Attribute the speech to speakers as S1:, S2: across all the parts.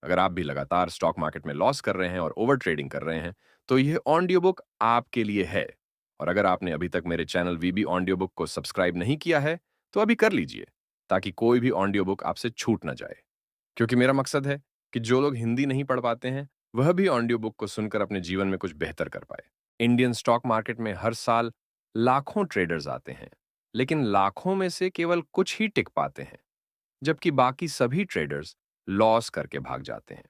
S1: अगर आप भी लगातार स्टॉक मार्केट में लॉस कर रहे हैं और ओवर ट्रेडिंग कर रहे हैं, तो यह ऑडियो बुक आपके लिए है। और अगर आपने अभी तक मेरे चैनल वीबी ऑडियो बुक को सब्सक्राइब नहीं किया है, तो अभी कर लीजिए, ताकि कोई भी ऑडियो बुक आपसे छूट ना जाए। क्योंकि मेरा मकसद है कि जो लोग हिंदी नहीं पढ़ पाते हैं, वह भी ऑडियो बुक को सुनकर अपने जीवन में कुछ बेहतर कर पाए। इंडियन स्टॉक मार्केट में हर साल लाखों ट्रेडर्स आते हैं, लेकिन लाखों में से केवल कुछ ही टिक पाते हैं, जबकि बाकी सभी ट्रेडर्स लॉस करके भाग जाते हैं।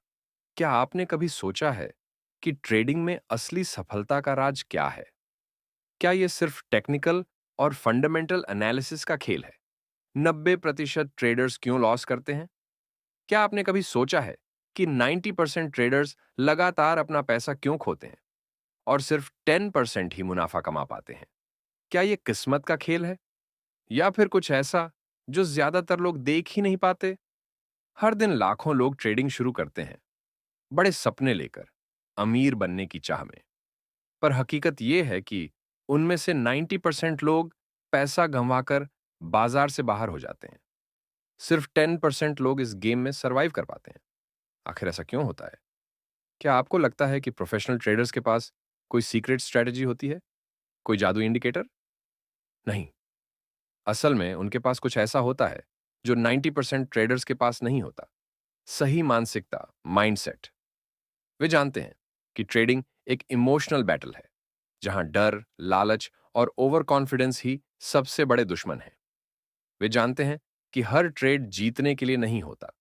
S1: क्या आपने कभी सोचा है कि ट्रेडिंग में असली सफलता का राज क्या है? क्या यह सिर्फ टेक्निकल और फंडामेंटल एनालिसिस का खेल है? 90% ट्रेडर्स क्यों लॉस करते हैं? क्या आपने कभी सोचा है कि 90% ट्रेडर्स लगातार अपना पैसा क्यों खोते हैं और सिर्फ 10% ही मुनाफा कमा पाते हैं? क्या यह किस्मत का खेल है या फिर कुछ ऐसा जो ज्यादातर लोग देख ही नहीं पाते? हर दिन लाखों लोग ट्रेडिंग शुरू करते हैं, बड़े सपने लेकर, अमीर बनने की चाह में। पर हकीकत यह है कि उनमें से 90% लोग पैसा गंवाकर बाजार से बाहर हो जाते हैं। सिर्फ 10% लोग इस गेम में सरवाइव कर पाते हैं। आखिर ऐसा क्यों होता है? क्या आपको लगता है कि प्रोफेशनल ट्रेडर्स के पास कोई सीक्रेट स्ट्रेटजी होती है? कोई जादू इंडिकेटर? नहीं। असल में उनके पास कुछ ऐसा होता है जो 90% ट्रेडर्स के पास नहीं होता। सही मानसिकता, माइंडसेट। वे जानते हैं कि ट्रेडिंग एक इमोशनल बैटल है, जहां डर, लालच और ओवर कॉन्फिडेंस ही सबसे बड़े दुश्मन हैं। वे जानते हैं कि हर ट्रेड जीतने के लिए नहीं होता,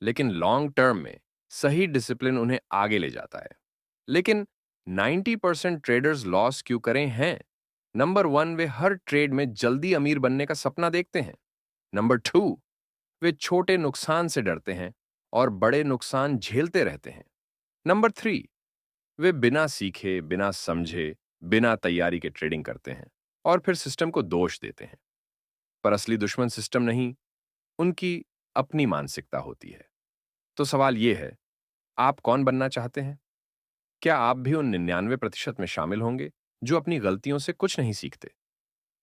S1: लेकिन लॉन्ग टर्म में सही डिसिप्लिन उन्हें आगे ले जाता है। लेकिन 90% ट्रेडर्स लॉस क्यों करें हैं? नंबर वन, वे हर ट्रेड में जल्दी अमीर बनने का सपना देखते हैं। नंबर टू, वे छोटे नुकसान से डरते हैं और बड़े नुकसान झेलते रहते हैं। नंबर थ्री, वे बिना सीखे, बिना समझे, बिना तैयारी के ट्रेडिंग करते हैं और फिर सिस्टम को दोष देते हैं। पर असली दुश्मन सिस्टम नहीं, उनकी अपनी मानसिकता होती है। तो सवाल यह है, आप कौन बनना चाहते हैं? क्या आप भी उन 99% में शामिल होंगे जो अपनी गलतियों से कुछ नहीं सीखते,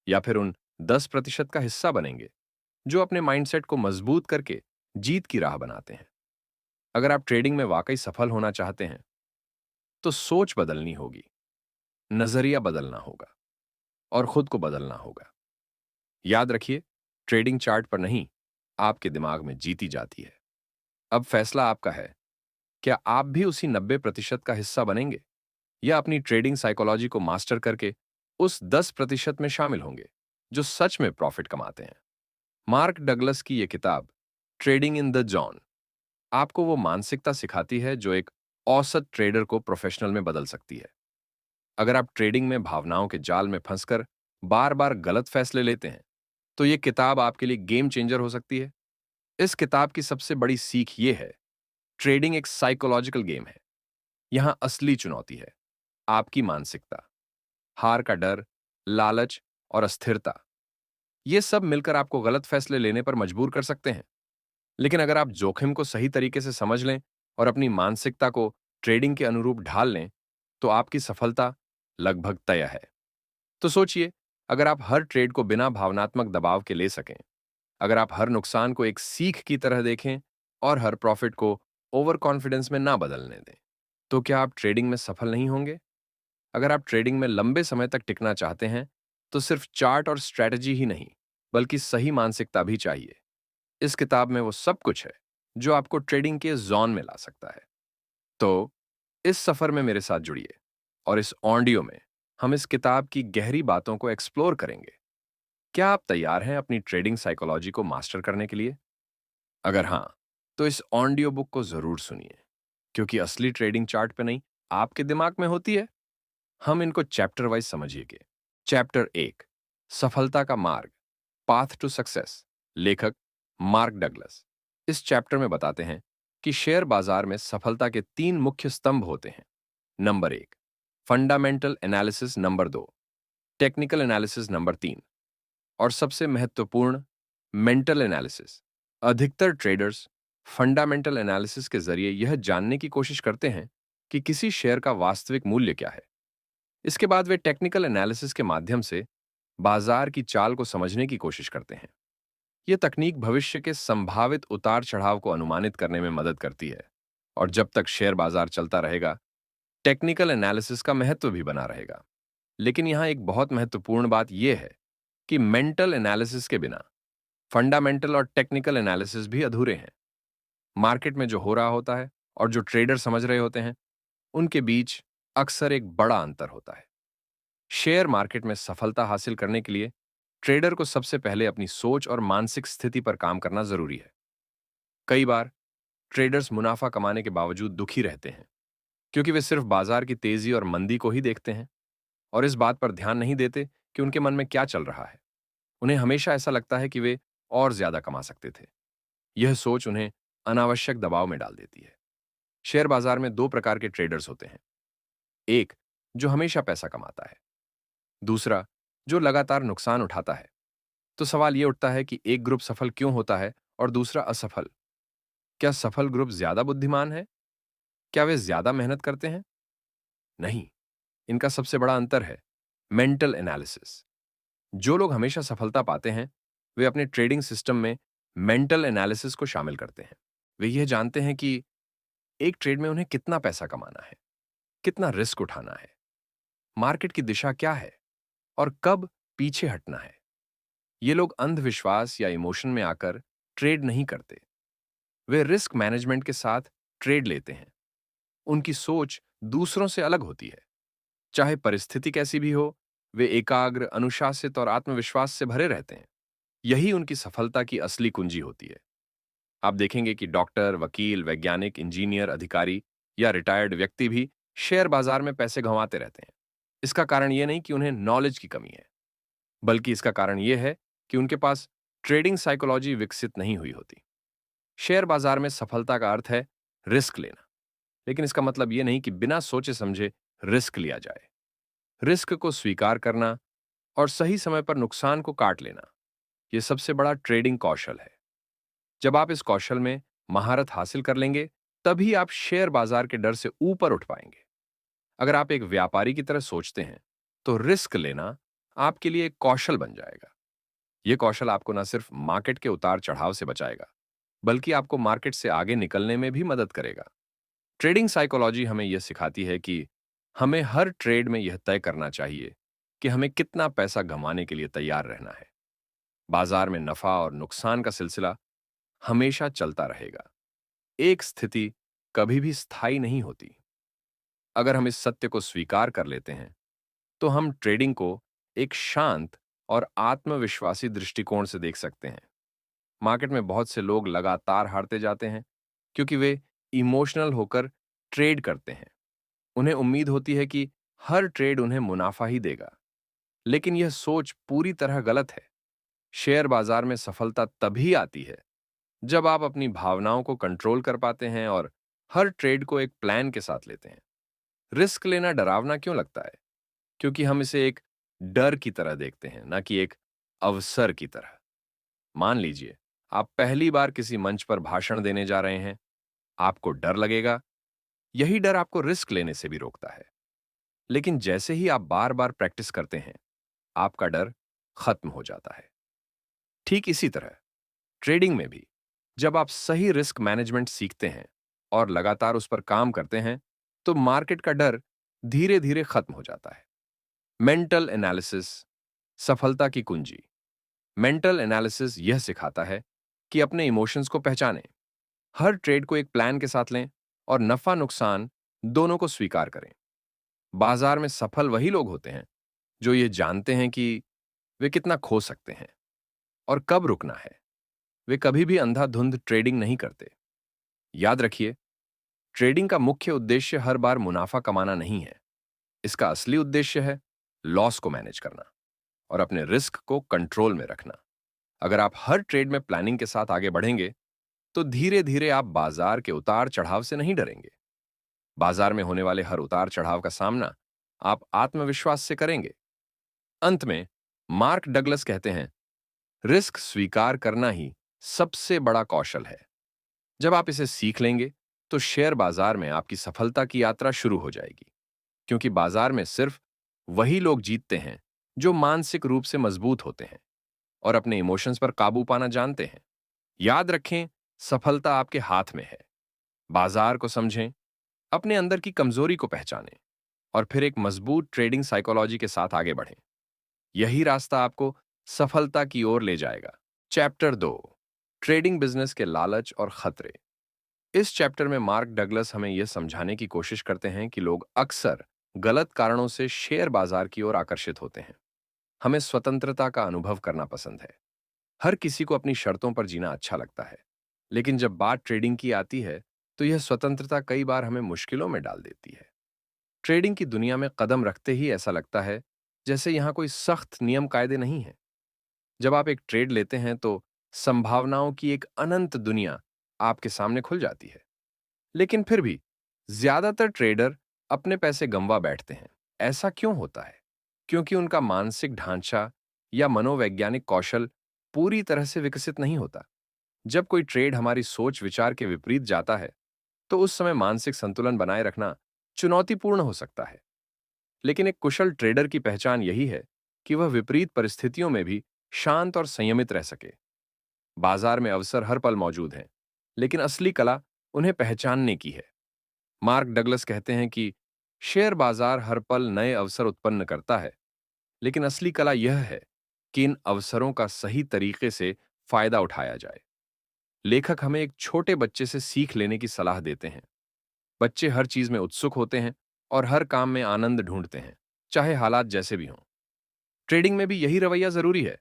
S1: या फिर उन 10% का हिस्सा बनेंगे जो अपने माइंडसेट को मजबूत करके जीत की राह बनाते हैं? अगर आप ट्रेडिंग में वाकई सफल होना चाहते हैं, तो सोच बदलनी होगी, नजरिया बदलना होगा और खुद को बदलना होगा। याद रखिए, ट्रेडिंग चार्ट पर नहीं, आपके दिमाग में जीती जाती है। अब फैसला आपका है। क्या आप भी उसी 90% का हिस्सा बनेंगे, या अपनी ट्रेडिंग साइकोलॉजी को मास्टर करके उस 10% में शामिल होंगे जो सच में प्रॉफिट कमाते हैं? मार्क डगलस की यह किताब, ट्रेडिंग इन द जॉन, आपको वो मानसिकता सिखाती है जो एक औसत ट्रेडर को प्रोफेशनल में बदल सकती है। अगर आप ट्रेडिंग में भावनाओं के जाल में फंसकर बार बार गलत फैसले लेते हैं, तो यह किताब आपके लिए गेम चेंजर हो सकती है। इस किताब की सबसे बड़ी सीख यह है, ट्रेडिंग एक साइकोलॉजिकल गेम है। यहां असली चुनौती है आपकी मानसिकता। हार का डर, लालच और अस्थिरता, ये सब मिलकर आपको गलत फैसले लेने पर मजबूर कर सकते हैं। लेकिन अगर आप जोखिम को सही तरीके से समझ लें और अपनी मानसिकता को ट्रेडिंग के अनुरूप ढाल लें, तो आपकी सफलता लगभग तय है। तो सोचिए, अगर आप हर ट्रेड को बिना भावनात्मक दबाव के ले सकें, अगर आप हर नुकसान को एक सीख की तरह देखें और हर प्रॉफिट को ओवर कॉन्फिडेंस में ना बदलने दें, तो क्या आप ट्रेडिंग में सफल नहीं होंगे? अगर आप ट्रेडिंग में लंबे समय तक टिकना चाहते हैं, तो सिर्फ चार्ट और स्ट्रैटेजी ही नहीं, बल्कि सही मानसिकता भी चाहिए। इस किताब में वो सब कुछ है जो आपको ट्रेडिंग के जोन में ला सकता है। तो इस सफर में मेरे साथ जुड़िए और इस ऑडियो में हम इस किताब की गहरी बातों को एक्सप्लोर करेंगे। क्या आप तैयार हैं अपनी ट्रेडिंग साइकोलॉजी को मास्टर करने के लिए? अगर हां, तो इस ऑडियो बुक को जरूर सुनिए, क्योंकि असली ट्रेडिंग चार्ट पे नहीं, आपके दिमाग में होती है। हम इनको चैप्टर वाइज समझिएगा। चैप्टर एक, सफलता का मार्ग, पाथ टू सक्सेस। लेखक मार्क डगलस इस चैप्टर में बताते हैं कि शेयर बाजार में सफलता के 3 मुख्य स्तंभ होते हैं। Number 1, fundamental analysis. Number 2, technical analysis. Number 3, और सबसे महत्वपूर्ण, मेंटल एनालिसिस। अधिकतर ट्रेडर्स फंडामेंटल एनालिसिस के जरिए यह जानने की कोशिश करते हैं कि किसी शेयर का वास्तविक मूल्य क्या है। इसके बाद वे टेक्निकल एनालिसिस के माध्यम से बाजार की चाल को समझने की कोशिश करते हैं। यह तकनीक भविष्य के संभावित उतार चढ़ाव को अनुमानित करने में मदद करती है। और जब तक शेयर बाजार चलता रहेगा, टेक्निकल एनालिसिस का महत्व भी बना रहेगा। लेकिन यहां एक बहुत महत्वपूर्ण बात यह है कि मेंटल एनालिसिस के बिना फंडामेंटल और टेक्निकल एनालिसिस भी अधूरे हैं। मार्केट में जो हो रहा होता है और जो ट्रेडर समझ रहे होते हैं, उनके बीच अक्सर एक बड़ा अंतर होता है। शेयर मार्केट में सफलता हासिल करने के लिए ट्रेडर को सबसे पहले अपनी सोच और मानसिक स्थिति पर काम करना जरूरी है। कई बार ट्रेडर्स मुनाफा कमाने के बावजूद दुखी रहते हैं, क्योंकि वे सिर्फ बाजार की तेजी और मंदी को ही देखते हैं और इस बात पर ध्यान नहीं देते कि उनके मन में क्या चल रहा है। उन्हें हमेशा ऐसा लगता है कि वे और ज्यादा कमा सकते थे। यह सोच उन्हें अनावश्यक दबाव में डाल देती है। शेयर बाजार में दो प्रकार के ट्रेडर्स होते हैं। एक, जो हमेशा पैसा कमाता है। दूसरा, जो लगातार नुकसान उठाता है। तो सवाल यह उठता है कि एक ग्रुप सफल क्यों होता है और दूसरा असफल। क्या सफल ग्रुप ज्यादा बुद्धिमान है? क्या वे ज्यादा मेहनत करते हैं? नहीं। इनका सबसे बड़ा अंतर है मेंटल एनालिसिस। जो लोग हमेशा सफलता पाते हैं, वे अपने ट्रेडिंग सिस्टम में मेंटल एनालिसिस को शामिल करते हैं। वे यह जानते हैं कि एक ट्रेड में उन्हें कितना पैसा कमाना है, कितना रिस्क उठाना है, मार्केट की दिशा क्या है और कब पीछे हटना है। ये लोग अंधविश्वास या इमोशन में आकर ट्रेड नहीं करते। वे रिस्क मैनेजमेंट के साथ ट्रेड लेते हैं। उनकी सोच दूसरों से अलग होती है। चाहे परिस्थिति कैसी भी हो, वे एकाग्र, अनुशासित और आत्मविश्वास से भरे रहते हैं। यही उनकी सफलता की असली कुंजी होती है। आप देखेंगे कि डॉक्टर, वकील, वैज्ञानिक, इंजीनियर, अधिकारी या रिटायर्ड व्यक्ति भी शेयर बाजार में पैसे गंवाते रहते हैं। इसका कारण यह नहीं कि उन्हें नॉलेज की कमी है, बल्कि इसका कारण यह है कि उनके पास ट्रेडिंग साइकोलॉजी विकसित नहीं हुई होती। शेयर बाजार में सफलता का अर्थ है रिस्क लेना, लेकिन इसका मतलब यह नहीं कि बिना सोचे समझे रिस्क लिया जाए। रिस्क को स्वीकार करना और सही समय पर नुकसान को काट लेना, यह सबसे बड़ा ट्रेडिंग कौशल है। जब आप इस कौशल में महारत हासिल कर लेंगे, तभी आप शेयर बाजार के डर से ऊपर उठ पाएंगे। अगर आप एक व्यापारी की तरह सोचते हैं, तो रिस्क लेना आपके लिए एक कौशल बन जाएगा। यह कौशल आपको न सिर्फ मार्केट के उतार चढ़ाव से बचाएगा, बल्कि आपको मार्केट से आगे निकलने में भी मदद करेगा। ट्रेडिंग साइकोलॉजी हमें यह सिखाती है कि हमें हर ट्रेड में यह तय करना चाहिए कि हमें कितना पैसा गंवाने के लिए तैयार रहना है। बाजार में नफा और नुकसान का सिलसिला हमेशा चलता रहेगा। एक स्थिति कभी भी स्थायी नहीं होती। अगर हम इस सत्य को स्वीकार कर लेते हैं, तो हम ट्रेडिंग को एक शांत और आत्मविश्वासी दृष्टिकोण से देख सकते हैं। मार्केट में बहुत से लोग लगातार हारते जाते हैं, क्योंकि वे इमोशनल होकर ट्रेड करते हैं। उन्हें उम्मीद होती है कि हर ट्रेड उन्हें मुनाफा ही देगा, लेकिन यह सोच पूरी तरह गलत है। शेयर बाजार में सफलता तभी आती है जब आप अपनी भावनाओं को कंट्रोल कर पाते हैं और हर ट्रेड को एक प्लान के साथ लेते हैं। रिस्क लेना डरावना क्यों लगता है? क्योंकि हम इसे एक डर की तरह देखते हैं, ना कि एक अवसर की तरह। मान लीजिए, आप पहली बार किसी मंच पर भाषण देने जा रहे हैं। आपको डर लगेगा। यही डर आपको रिस्क लेने से भी रोकता है। लेकिन जैसे ही आप बार बार प्रैक्टिस करते हैं, आपका डर खत्म हो जाता है। ठीक इसी तरह ट्रेडिंग में भी जब आप सही रिस्क मैनेजमेंट सीखते हैं और लगातार उस पर काम करते हैं, तो मार्केट का डर धीरे धीरे खत्म हो जाता है। मेंटल एनालिसिस सफलता की कुंजी। मेंटल एनालिसिस यह सिखाता है कि अपने इमोशंस को पहचानें, हर ट्रेड को एक प्लान के साथ लें और नफा नुकसान दोनों को स्वीकार करें। बाजार में सफल वही लोग होते हैं जो ये जानते हैं कि वे कितना खो सकते हैं और कब रुकना है। वे कभी भी अंधाधुंध ट्रेडिंग नहीं करते। याद रखिए, ट्रेडिंग का मुख्य उद्देश्य हर बार मुनाफा कमाना नहीं है। इसका असली उद्देश्य है लॉस को मैनेज करना और अपने रिस्क को कंट्रोल में रखना। अगर आप हर ट्रेड में प्लानिंग के साथ आगे बढ़ेंगे, तो धीरे धीरे आप बाजार के उतार चढ़ाव से नहीं डरेंगे। बाजार में होने वाले हर उतार चढ़ाव का सामना आप आत्मविश्वास से करेंगे। अंत में मार्क डगलस कहते हैं, रिस्क स्वीकार करना ही सबसे बड़ा कौशल है। जब आप इसे सीख लेंगे, तो शेयर बाजार में आपकी सफलता की यात्रा शुरू हो जाएगी, क्योंकि बाजार में सिर्फ वही लोग जीतते हैं जो मानसिक रूप से मजबूत होते हैं और अपने इमोशंस पर काबू पाना जानते हैं। याद रखें, सफलता आपके हाथ में है। बाजार को समझें, अपने अंदर की कमजोरी को पहचानें और फिर एक मजबूत ट्रेडिंग साइकोलॉजी के साथ आगे बढ़ें। यही रास्ता आपको सफलता की ओर ले जाएगा। चैप्टर 2, ट्रेडिंग बिजनेस के लालच और खतरे। इस चैप्टर में मार्क डगलस हमें यह समझाने की कोशिश करते हैं कि लोग अक्सर गलत कारणों से शेयर बाजार की ओर आकर्षित होते हैं। हमें स्वतंत्रता का अनुभव करना पसंद है। हर किसी को अपनी शर्तों पर जीना अच्छा लगता है। लेकिन जब बात ट्रेडिंग की आती है, तो यह स्वतंत्रता कई बार हमें मुश्किलों में डाल देती है। ट्रेडिंग की दुनिया में कदम रखते ही ऐसा लगता है जैसे यहां कोई सख्त नियम कायदे नहीं है। जब आप एक ट्रेड लेते हैं तो संभावनाओं की एक अनंत दुनिया आपके सामने खुल जाती है। लेकिन फिर भी ज्यादातर ट्रेडर अपने पैसे गंवा बैठते हैं। ऐसा क्यों होता है? क्योंकि उनका मानसिक ढांचा या मनोवैज्ञानिक कौशल पूरी तरह से विकसित नहीं होता। जब कोई ट्रेड हमारी सोच विचार के विपरीत जाता है, तो उस समय मानसिक संतुलन बनाए रखना चुनौतीपूर्ण हो सकता है। लेकिन एक कुशल ट्रेडर की पहचान यही है कि वह विपरीत परिस्थितियों में भी शांत और संयमित रह सके। बाजार में अवसर हर पल मौजूद हैं, लेकिन असली कला उन्हें पहचानने की है। मार्क डगलस कहते हैं कि शेयर बाजार हर पल नए अवसर उत्पन्न करता है, लेकिन असली कला यह है कि इन अवसरों का सही तरीके से फायदा उठाया जाए। लेखक हमें एक छोटे बच्चे से सीख लेने की सलाह देते हैं। बच्चे हर चीज में उत्सुक होते हैं और हर काम में आनंद ढूंढते हैं, चाहे हालात जैसे भी हों। ट्रेडिंग में भी यही रवैया जरूरी है।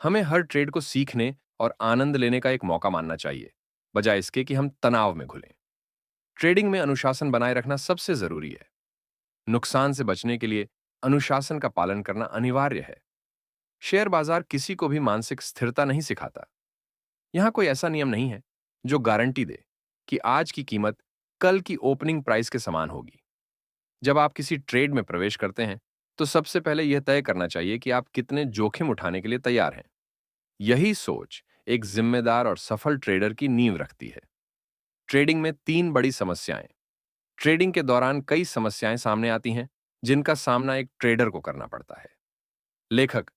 S1: हमें हर ट्रेड को सीखने और आनंद लेने का एक मौका मानना चाहिए, बजाय इसके कि हम तनाव में घुलें। ट्रेडिंग में अनुशासन बनाए रखना सबसे जरूरी है। नुकसान से बचने के लिए अनुशासन का पालन करना अनिवार्य है। शेयर बाजार किसी को भी मानसिक स्थिरता नहीं सिखाता। यहां कोई ऐसा नियम नहीं है जो गारंटी दे कि आज की कीमत कल की ओपनिंग प्राइस के समान होगी। जब आप किसी ट्रेड में प्रवेश करते हैं, तो सबसे पहले यह तय करना चाहिए कि आप कितने जोखिम उठाने के लिए तैयार हैं। यही सोच एक जिम्मेदार और सफल ट्रेडर की नींव रखती है। ट्रेडिंग में तीन बड़ी समस्याएं। ट्रेडिंग के दौरान कई समस्याएं सामने आती हैं, जिनका सामना एक ट्रेडर को करना पड़ता है। लेखक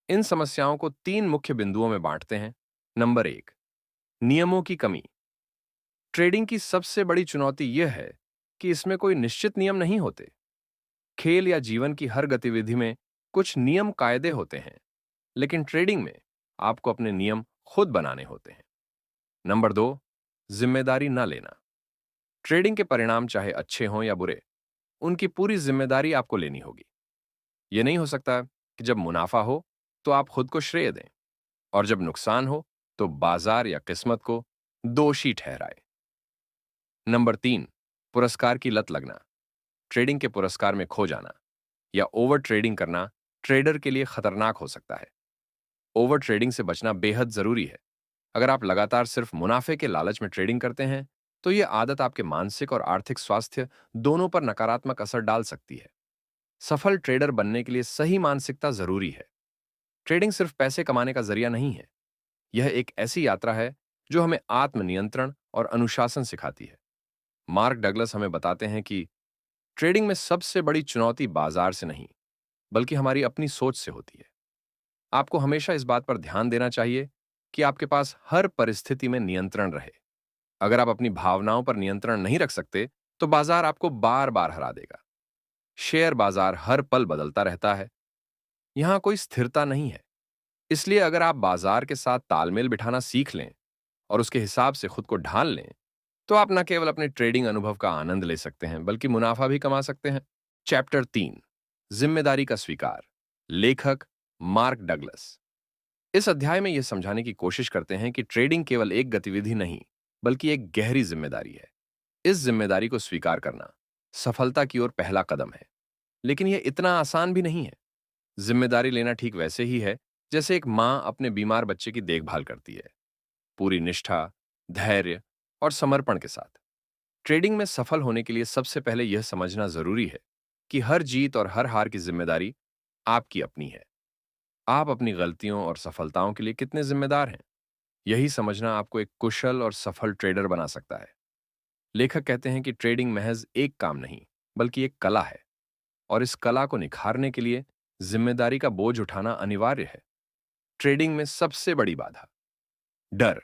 S1: इन समस्याओं को तीन मुख्य बिंदुओं में बांटते हैं। नंबर 1, नियमों की कमी। ट्रेडिंग की सबसे बड़ी चुनौती यह है कि इसमें कोई निश्चित नियम नहीं होते। खेल या जीवन की हर गतिविधि में कुछ नियम कायदे होते हैं, लेकिन ट्रेडिंग में आपको अपने नियम खुद बनाने होते हैं। नंबर 2, जिम्मेदारी न लेना। ट्रेडिंग के परिणाम चाहे अच्छे हों या बुरे, उनकी पूरी जिम्मेदारी आपको लेनी होगी। यह नहीं हो सकता कि जब मुनाफा हो तो आप खुद को श्रेय दें, और जब नुकसान हो तो बाजार या किस्मत को दोषी ठहराए। नंबर 3, पुरस्कार की लत लगना। ट्रेडिंग के पुरस्कार में खो जाना या ओवर ट्रेडिंग करना ट्रेडर के लिए खतरनाक हो सकता है। ओवर ट्रेडिंग से बचना बेहद जरूरी है। अगर आप लगातार सिर्फ मुनाफे के लालच में ट्रेडिंग करते हैं, तो यह आदत आपके मानसिक और आर्थिक स्वास्थ्य दोनों पर नकारात्मक असर डाल सकती है। सफल ट्रेडर बनने के लिए सही मानसिकता जरूरी है। ट्रेडिंग सिर्फ पैसे कमाने का जरिया नहीं है। यह एक ऐसी यात्रा है जो हमें आत्मनियंत्रण और अनुशासन सिखाती है। मार्क डगलस हमें बताते हैं कि ट्रेडिंग में सबसे बड़ी चुनौती बाजार से नहीं, बल्कि हमारी अपनी सोच से होती है। आपको हमेशा इस बात पर ध्यान देना चाहिए कि आपके पास हर परिस्थिति में नियंत्रण रहे। अगर आप अपनी भावनाओं पर नियंत्रण नहीं रख सकते, तो बाजार आपको बार बार हरा देगा। शेयर बाजार हर पल बदलता रहता है। यहां कोई स्थिरता नहीं है। इसलिए अगर आप बाजार के साथ तालमेल बिठाना सीख लें और उसके हिसाब से खुद को ढाल लें, तो आप न केवल अपने ट्रेडिंग अनुभव का आनंद ले सकते हैं, बल्कि मुनाफा भी कमा सकते हैं। चैप्टर 3, जिम्मेदारी का स्वीकार। लेखक मार्क डगलस इस अध्याय में यह समझाने की कोशिश करते हैं कि ट्रेडिंग केवल एक गतिविधि नहीं, बल्कि एक गहरी जिम्मेदारी है। इस जिम्मेदारी को स्वीकार करना सफलता की ओर पहला कदम है। लेकिन यह इतना आसान भी नहीं है। जिम्मेदारी लेना ठीक वैसे ही है जैसे एक मां अपने बीमार बच्चे की देखभाल करती है, पूरी निष्ठा, धैर्य और समर्पण के साथ। ट्रेडिंग में सफल होने के लिए सबसे पहले यह समझना जरूरी है कि हर जीत और हर हार की जिम्मेदारी आपकी अपनी है। आप अपनी गलतियों और सफलताओं के लिए कितने जिम्मेदार हैं, यही समझना आपको एक कुशल और सफल ट्रेडर बना सकता है। लेखक कहते हैं कि ट्रेडिंग महज एक काम नहीं, बल्कि एक कला है, और इस कला को निखारने के लिए जिम्मेदारी का बोझ उठाना अनिवार्य है। ट्रेडिंग में सबसे बड़ी बाधा डर।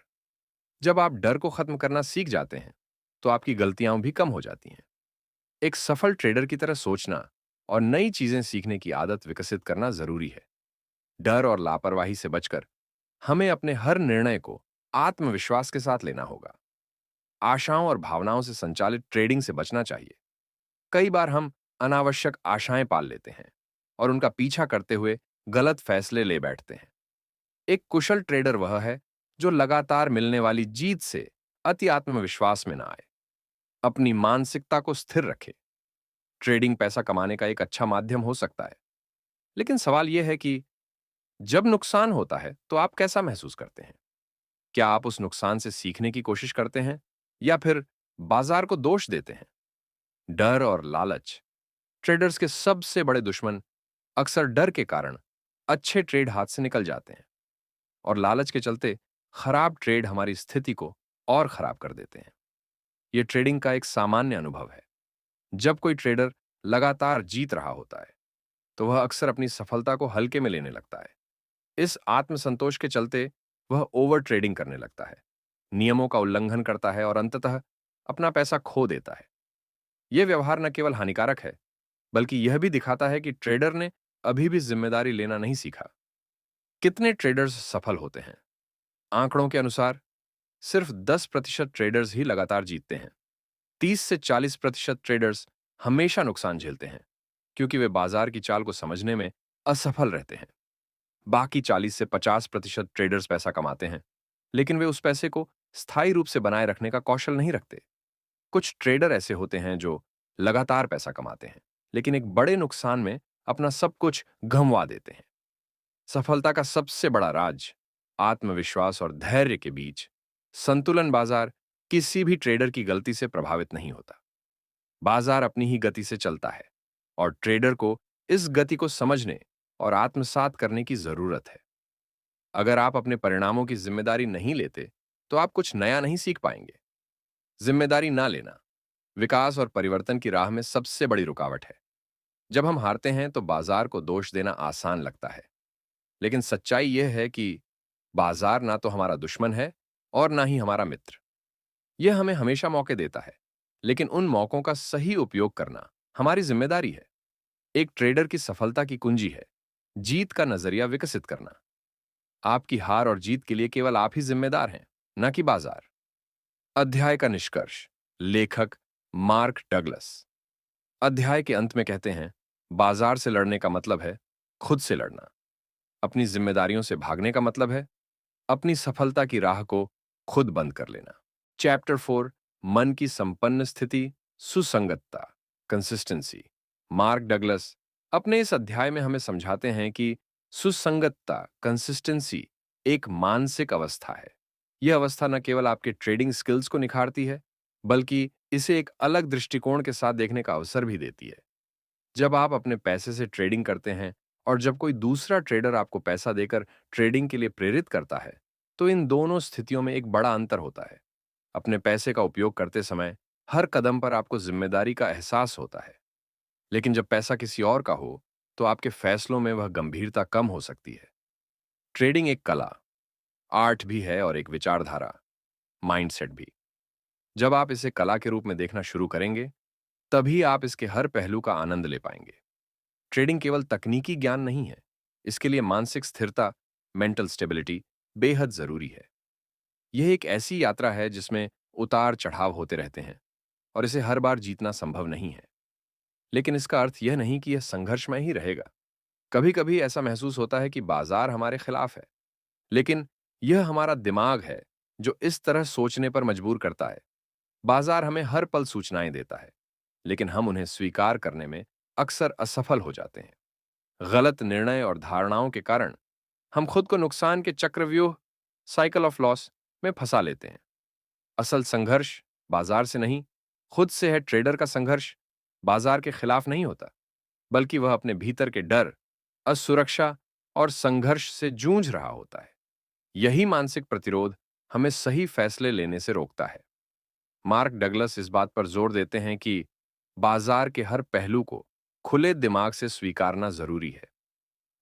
S1: जब आप डर को खत्म करना सीख जाते हैं, तो आपकी गलतियां भी कम हो जाती हैं। एक सफल ट्रेडर की तरह सोचना और नई चीजें सीखने की आदत विकसित करना जरूरी है। डर और लापरवाही से बचकर हमें अपने हर निर्णय को आत्मविश्वास के साथ लेना होगा। आशाओं और भावनाओं से संचालित ट्रेडिंग से बचना चाहिए। कई बार हम अनावश्यक आशाएं पाल लेते हैं और उनका पीछा करते हुए गलत फैसले ले बैठते हैं। एक कुशल ट्रेडर वह है जो लगातार मिलने वाली जीत से अति आत्मविश्वास में ना आए, अपनी मानसिकता को स्थिर रखे। ट्रेडिंग पैसा कमाने का एक अच्छा माध्यम हो सकता है, लेकिन सवाल यह है कि जब नुकसान होता है तो आप कैसा महसूस करते हैं? क्या आप उस नुकसान से सीखने की कोशिश करते हैं या फिर बाजार को दोष देते हैं? डर और लालच ट्रेडर्स के सबसे बड़े दुश्मन। अक्सर डर के कारण अच्छे ट्रेड हाथ से निकल जाते हैं और लालच के चलते खराब ट्रेड हमारी स्थिति को और खराब कर देते हैं। यह ट्रेडिंग का एक सामान्य अनुभव है। जब कोई ट्रेडर लगातार जीत रहा होता है तो वह अक्सर अपनी सफलता को हल्के में लेने लगता है। इस आत्मसंतोष के चलते वह ओवर ट्रेडिंग करने लगता है, नियमों का उल्लंघन करता है और अंततः अपना पैसा खो देता है। यह व्यवहार न केवल हानिकारक है, बल्कि यह भी दिखाता है कि ट्रेडर ने अभी भी जिम्मेदारी लेना नहीं सीखा। कितने ट्रेडर्स सफल होते हैं? आंकड़ों के अनुसार सिर्फ 10% ट्रेडर्स ही लगातार जीतते हैं। 30 से 40% ट्रेडर्स हमेशा नुकसान झेलते हैं क्योंकि वे बाजार की चाल को समझने में असफल रहते हैं। बाकी 40 से 50% ट्रेडर्स पैसा कमाते हैं, लेकिन वे उस पैसे को स्थायी रूप से बनाए रखने का कौशल नहीं रखते। कुछ ट्रेडर ऐसे होते हैं जो लगातार पैसा कमाते हैं, लेकिन एक बड़े नुकसान में अपना सब कुछ गंवा देते हैं। सफलता का सबसे बड़ा राज आत्मविश्वास और धैर्य के बीच संतुलन। बाजार किसी भी ट्रेडर की गलती से प्रभावित नहीं होता। बाजार अपनी ही गति से चलता है और ट्रेडर को इस गति को समझने और आत्मसात करने की जरूरत है। अगर आप अपने परिणामों की जिम्मेदारी नहीं लेते, तो आप कुछ नया नहीं सीख पाएंगे। जिम्मेदारी ना लेना विकास और परिवर्तन की राह में सबसे बड़ी रुकावट है। जब हम हारते हैं तो बाजार को दोष देना आसान लगता है, लेकिन सच्चाई यह है कि बाजार ना तो हमारा दुश्मन है और ना ही हमारा मित्र। यह हमें हमेशा मौके देता है, लेकिन उन मौकों का सही उपयोग करना हमारी जिम्मेदारी है। एक ट्रेडर की सफलता की कुंजी है जीत का नजरिया विकसित करना। आपकी हार और जीत के लिए केवल आप ही जिम्मेदार हैं, न कि बाजार। अध्याय का निष्कर्ष। लेखक मार्क डगलस अध्याय के अंत में कहते हैं, बाजार से लड़ने का मतलब है खुद से लड़ना। अपनी जिम्मेदारियों से भागने का मतलब है अपनी सफलता की राह को खुद बंद कर लेना। चैप्टर 4, मन की संपन्न स्थिति, सुसंगतता, कंसिस्टेंसी। मार्क डगलस अपने इस अध्याय में हमें समझाते हैं कि सुसंगतता, कंसिस्टेंसी एक मानसिक अवस्था है। यह अवस्था न केवल आपके ट्रेडिंग स्किल्स को निखारती है, बल्कि इसे एक अलग दृष्टिकोण के साथ देखने का अवसर भी देती है। जब आप अपने पैसे से ट्रेडिंग करते हैं और जब कोई दूसरा ट्रेडर आपको पैसा देकर ट्रेडिंग के लिए प्रेरित करता है, तो इन दोनों स्थितियों में एक बड़ा अंतर होता है। अपने पैसे का उपयोग करते समय हर कदम पर आपको जिम्मेदारी का एहसास होता है, लेकिन जब पैसा किसी और का हो तो आपके फैसलों में वह गंभीरता कम हो सकती है। ट्रेडिंग एक कला, आर्ट भी है और एक विचारधारा, माइंडसेट भी। जब आप इसे कला के रूप में देखना शुरू करेंगे, तभी आप इसके हर पहलू का आनंद ले पाएंगे। ट्रेडिंग केवल तकनीकी ज्ञान नहीं है, इसके लिए मानसिक स्थिरता, मेंटल स्टेबिलिटी बेहद जरूरी है। यह एक ऐसी यात्रा है जिसमें उतार चढ़ाव होते रहते हैं और इसे हर बार जीतना संभव नहीं है। लेकिन इसका अर्थ यह नहीं कि यह संघर्षमय ही रहेगा। कभी कभी ऐसा महसूस होता है कि बाजार हमारे खिलाफ है, लेकिन यह हमारा दिमाग है जो इस तरह सोचने पर मजबूर करता है। बाजार हमें हर पल सूचनाएं देता है, लेकिन हम उन्हें स्वीकार करने में अक्सर असफल हो जाते हैं। गलत निर्णय और धारणाओं के कारण हम खुद को नुकसान के चक्रव्यूह, साइकिल ऑफ लॉस में फंसा लेते हैं। असल संघर्ष बाजार से नहीं, खुद से है। ट्रेडर का संघर्ष बाजार के खिलाफ नहीं होता, बल्कि वह अपने भीतर के डर, असुरक्षा और संघर्ष से जूझ रहा होता है। यही मानसिक प्रतिरोध हमें सही फैसले लेने से रोकता है। मार्क डगलस इस बात पर जोर देते हैं कि बाजार के हर पहलू को खुले दिमाग से स्वीकारना जरूरी है।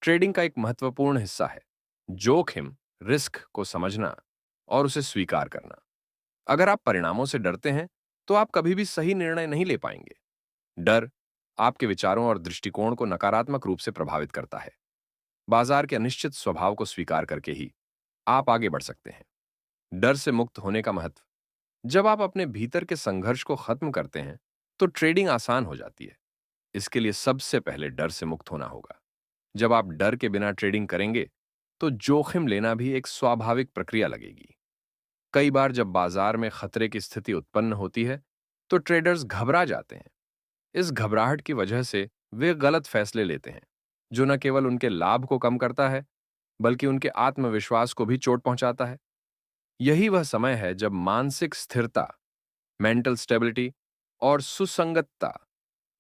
S1: ट्रेडिंग का एक महत्वपूर्ण हिस्सा है जोखिम, रिस्क को समझना और उसे स्वीकार करना। अगर आप परिणामों से डरते हैं, तो आप कभी भी सही निर्णय नहीं ले पाएंगे। डर आपके विचारों और दृष्टिकोण को नकारात्मक रूप से प्रभावित करता है। बाजार के अनिश्चित स्वभाव को स्वीकार करके ही आप आगे बढ़ सकते हैं। डर से मुक्त होने का महत्व। जब आप अपने भीतर के संघर्ष को खत्म करते हैं, तो ट्रेडिंग आसान हो जाती है। इसके लिए सबसे पहले डर से मुक्त होना होगा। जब आप डर के बिना ट्रेडिंग करेंगे, तो जोखिम लेना भी एक स्वाभाविक प्रक्रिया लगेगी। कई बार जब बाजार में खतरे की स्थिति उत्पन्न होती है, तो ट्रेडर्स घबरा जाते हैं। इस घबराहट की वजह से वे गलत फैसले लेते हैं, जो न केवल उनके लाभ को कम करता है, बल्कि उनके आत्मविश्वास को भी चोट पहुंचाता है। यही वह समय है जब मानसिक स्थिरता, मेंटल स्टेबिलिटी और सुसंगतता,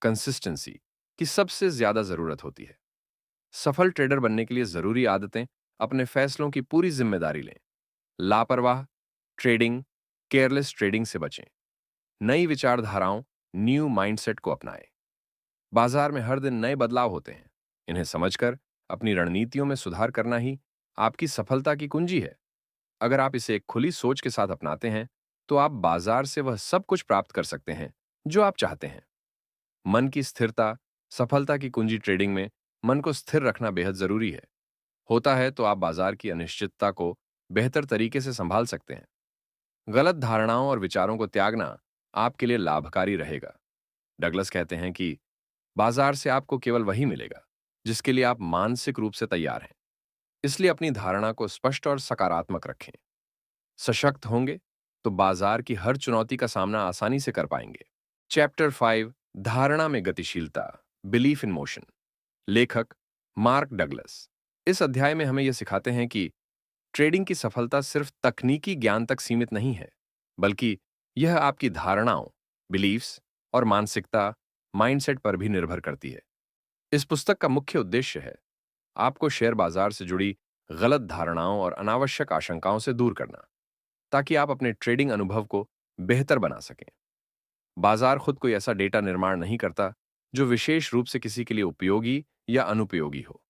S1: कंसिस्टेंसी की सबसे ज्यादा जरूरत होती है। सफल ट्रेडर बनने के लिए जरूरी आदतें। अपने फैसलों की पूरी जिम्मेदारी लें। लापरवाह ट्रेडिंग, केयरलेस ट्रेडिंग से बचें। नई विचारधाराओं, न्यू माइंडसेट को अपनाएं। बाजार में हर दिन नए बदलाव होते हैं। इन्हें समझकर अपनी रणनीतियों में सुधार करना ही आपकी सफलता की कुंजी है। अगर आप इसे एक खुली सोच के साथ अपनाते हैं, तो आप बाजार से वह सब कुछ प्राप्त कर सकते हैं जो आप चाहते हैं। मन की स्थिरता, सफलता की कुंजी। ट्रेडिंग में मन को स्थिर रखना बेहद जरूरी है। होता है तो आप बाजार की अनिश्चितता को बेहतर तरीके से संभाल सकते हैं। गलत धारणाओं और विचारों को त्यागना आपके लिए लाभकारी रहेगा। डगलस कहते हैं कि बाजार से आपको केवल वही मिलेगा जिसके लिए आप मानसिक रूप से तैयार हैं। इसलिए अपनी धारणा को स्पष्ट और सकारात्मक रखें। सशक्त होंगे तो बाजार की हर चुनौती का सामना आसानी से कर पाएंगे। चैप्टर 5, धारणा में गतिशीलता, बिलीफ इन मोशन। लेखक मार्क डगलस इस अध्याय में हमें यह सिखाते हैं कि ट्रेडिंग की सफलता सिर्फ तकनीकी ज्ञान तक सीमित नहीं है, बल्कि यह आपकी धारणाओं, बिलीफ्स और मानसिकता, माइंडसेट पर भी निर्भर करती है। इस पुस्तक का मुख्य उद्देश्य है आपको शेयर बाजार से जुड़ी गलत धारणाओं और अनावश्यक आशंकाओं से दूर करना, ताकि आप अपने ट्रेडिंग अनुभव को बेहतर बना सकें। बाजार खुद कोई ऐसा डेटा निर्माण नहीं करता जो विशेष रूप से किसी के लिए उपयोगी या अनुपयोगी हो।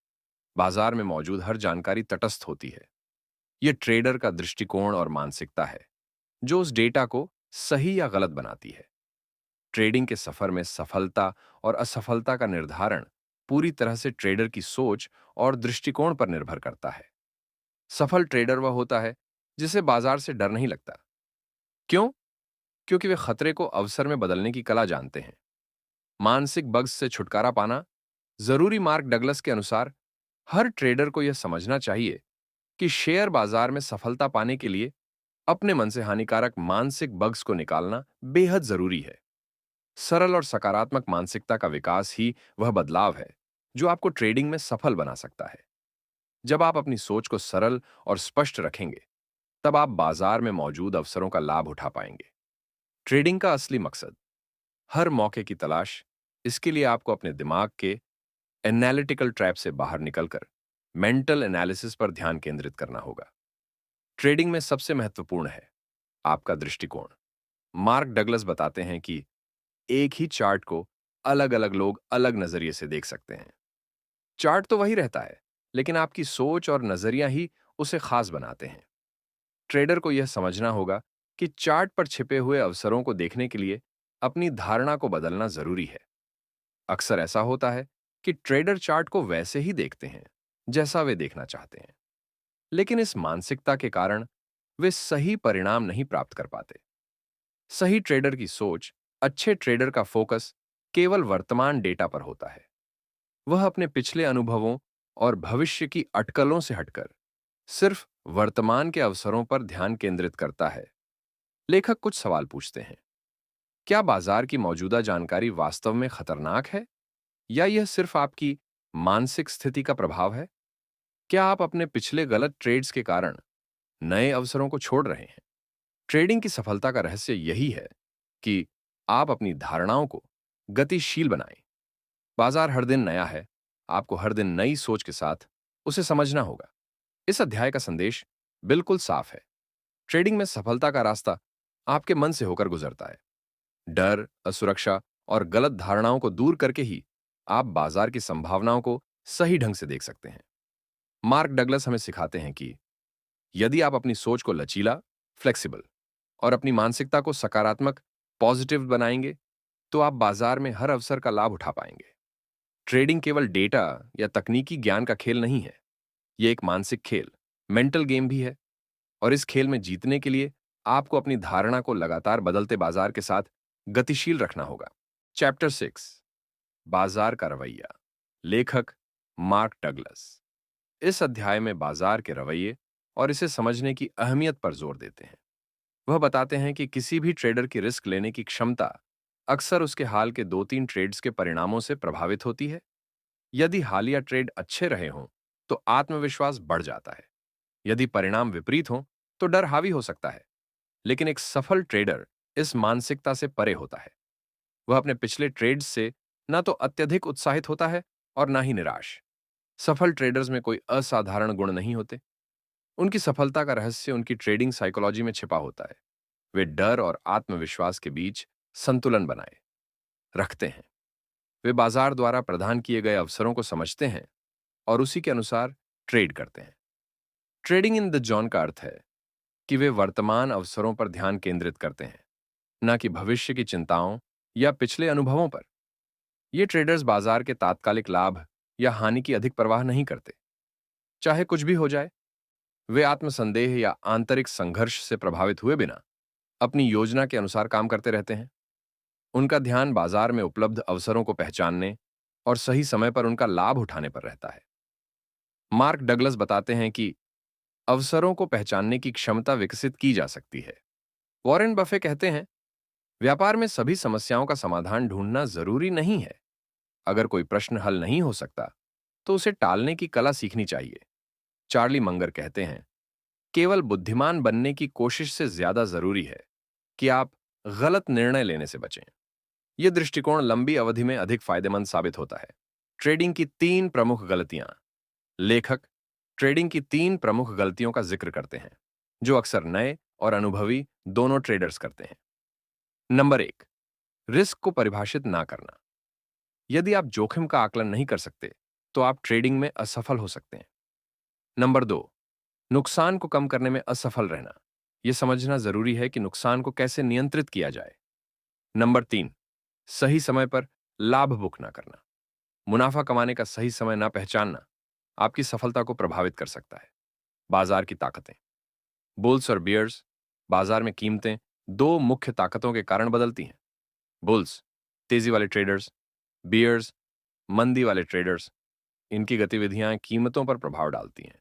S1: बाजार में मौजूद हर जानकारी तटस्थ होती है। यह ट्रेडर का दृष्टिकोण और मानसिकता है जो उस डेटा को सही या गलत बनाती है। ट्रेडिंग के सफर में सफलता और असफलता का निर्धारण पूरी तरह से ट्रेडर की सोच और दृष्टिकोण पर निर्भर करता है। सफल ट्रेडर वह होता है जिसे बाजार से डर नहीं लगता। क्यों? क्योंकि वे खतरे को अवसर में बदलने की कला जानते हैं। मानसिक बग्स से छुटकारा पाना जरूरी। मार्क डगलस के अनुसार हर ट्रेडर को यह समझना चाहिए कि शेयर बाजार में सफलता पाने के लिए अपने मन से हानिकारक मानसिक बग्स को निकालना बेहद जरूरी है। सरल और सकारात्मक मानसिकता का विकास ही वह बदलाव है जो आपको ट्रेडिंग में सफल बना सकता है। जब आप अपनी सोच को सरल और स्पष्ट रखेंगे, तब आप बाजार में मौजूद अवसरों का लाभ उठा पाएंगे। ट्रेडिंग का असली मकसद हर मौके की तलाश। इसके लिए आपको अपने दिमाग के एनालिटिकल ट्रैप से बाहर निकलकर मेंटल एनालिसिस पर ध्यान केंद्रित करना होगा। ट्रेडिंग में सबसे महत्वपूर्ण है आपका दृष्टिकोण। मार्क डगलस बताते हैं कि एक ही चार्ट को अलग अलग लोग अलग नजरिए से देख सकते हैं। चार्ट तो वही रहता है, लेकिन आपकी सोच और नजरिया ही उसे खास बनाते हैं। ट्रेडर को यह समझना होगा कि चार्ट पर छिपे हुए अवसरों को देखने के लिए अपनी धारणा को बदलना जरूरी है। अक्सर ऐसा होता है कि ट्रेडर चार्ट को वैसे ही देखते हैं जैसा वे देखना चाहते हैं, लेकिन इस मानसिकता के कारण वे सही परिणाम नहीं प्राप्त कर पाते। सही ट्रेडर की सोच, अच्छे ट्रेडर का फोकस केवल वर्तमान डेटा पर होता है। वह अपने पिछले अनुभवों और भविष्य की अटकलों से हटकर सिर्फ वर्तमान के अवसरों पर ध्यान केंद्रित करता है। लेखक कुछ सवाल पूछते हैं। क्या बाजार की मौजूदा जानकारी वास्तव में खतरनाक है, या यह सिर्फ आपकी मानसिक स्थिति का प्रभाव है? क्या आप अपने पिछले गलत ट्रेड्स के कारण नए अवसरों को छोड़ रहे हैं? ट्रेडिंग की सफलता का रहस्य यही है कि आप अपनी धारणाओं को गतिशील बनाएं। बाजार हर दिन नया है, आपको हर दिन नई सोच के साथ उसे समझना होगा। इस अध्याय का संदेश बिल्कुल साफ है। ट्रेडिंग में सफलता का रास्ता आपके मन से होकर गुजरता है। डर, असुरक्षा और गलत धारणाओं को दूर करके ही आप बाजार की संभावनाओं को सही ढंग से देख सकते हैं। मार्क डगलस हमें सिखाते हैं कि यदि आप अपनी सोच को लचीला, फ्लेक्सिबल और अपनी मानसिकता को सकारात्मक पॉजिटिव बनाएंगे तो आप बाजार में हर अवसर का लाभ उठा पाएंगे। ट्रेडिंग केवल डेटा या तकनीकी ज्ञान का खेल नहीं है, यह एक मानसिक खेल, मेंटल गेम भी है। और इस खेल में जीतने के लिए आपको अपनी धारणा को लगातार बदलते बाजार के साथ गतिशील रखना होगा। चैप्टर 6, बाजार का रवैया। लेखक मार्क डगलस इस अध्याय में बाजार के रवैये और इसे समझने की अहमियत पर जोर देते हैं। वह बताते हैं कि किसी भी ट्रेडर की रिस्क लेने की क्षमता अक्सर उसके हाल के 2-3 ट्रेड्स के परिणामों से प्रभावित होती है। यदि हालिया ट्रेड अच्छे रहे हों, तो आत्मविश्वास बढ़ जाता है। यदि परिणाम विपरीत हों, तो डर हावी हो सकता है। लेकिन एक सफल ट्रेडर इस मानसिकता से परे होता है। वह अपने पिछले ट्रेड्स से न तो अत्यधिक उत्साहित होता है और न ही निराश। सफल ट्रेडर्स में कोई असाधारण गुण नहीं होते। उनकी सफलता का रहस्य उनकी ट्रेडिंग साइकोलॉजी में छिपा होता है। वे डर और आत्मविश्वास के बीच संतुलन बनाए रखते हैं। वे बाजार द्वारा प्रदान किए गए अवसरों को समझते हैं और उसी के अनुसार ट्रेड करते हैं। ट्रेडिंग इन द जॉन का अर्थ है कि वे वर्तमान अवसरों पर ध्यान केंद्रित करते हैं, न कि भविष्य की चिंताओं या पिछले अनुभवों पर। ये ट्रेडर्स बाजार के तात्कालिक लाभ या हानि की अधिक परवाह नहीं करते। चाहे कुछ भी हो जाए, वे आत्मसंदेह या आंतरिक संघर्ष से प्रभावित हुए बिना अपनी योजना के अनुसार काम करते रहते हैं। उनका ध्यान बाजार में उपलब्ध अवसरों को पहचानने और सही समय पर उनका लाभ उठाने पर रहता है। मार्क डगलस बताते हैं कि अवसरों को पहचानने की क्षमता विकसित की जा सकती है। वॉरेन बफे कहते हैं, व्यापार में सभी समस्याओं का समाधान ढूंढना जरूरी नहीं है। अगर कोई प्रश्न हल नहीं हो सकता, तो उसे टालने की कला सीखनी चाहिए। चार्ली मंगर कहते हैं, केवल बुद्धिमान बनने की कोशिश से ज्यादा जरूरी है कि आप गलत निर्णय लेने से बचें। यह दृष्टिकोण लंबी अवधि में अधिक फायदेमंद साबित होता है। ट्रेडिंग की 3 प्रमुख गलतियां। लेखक ट्रेडिंग की 3 प्रमुख गलतियों का जिक्र करते हैं, जो अक्सर नए और अनुभवी दोनों ट्रेडर्स करते हैं। नंबर 1, रिस्क को परिभाषित ना करना। यदि आप जोखिम का आकलन नहीं कर सकते, तो आप ट्रेडिंग में असफल हो सकते हैं। नंबर 2, नुकसान को कम करने में असफल रहना। यह समझना जरूरी है कि नुकसान को कैसे नियंत्रित किया जाए। नंबर 3, सही समय पर लाभ बुक ना करना। मुनाफा कमाने का सही समय ना पहचानना आपकी सफलता को प्रभावित कर सकता है। बाजार की ताकतें। बुल्स और बियर्स। बाजार में कीमतें 2 मुख्य ताकतों के कारण बदलती हैं। बुल्स, तेजी वाले ट्रेडर्स। बियर्स, मंदी वाले ट्रेडर्स। इनकी गतिविधियां कीमतों पर प्रभाव डालती हैं।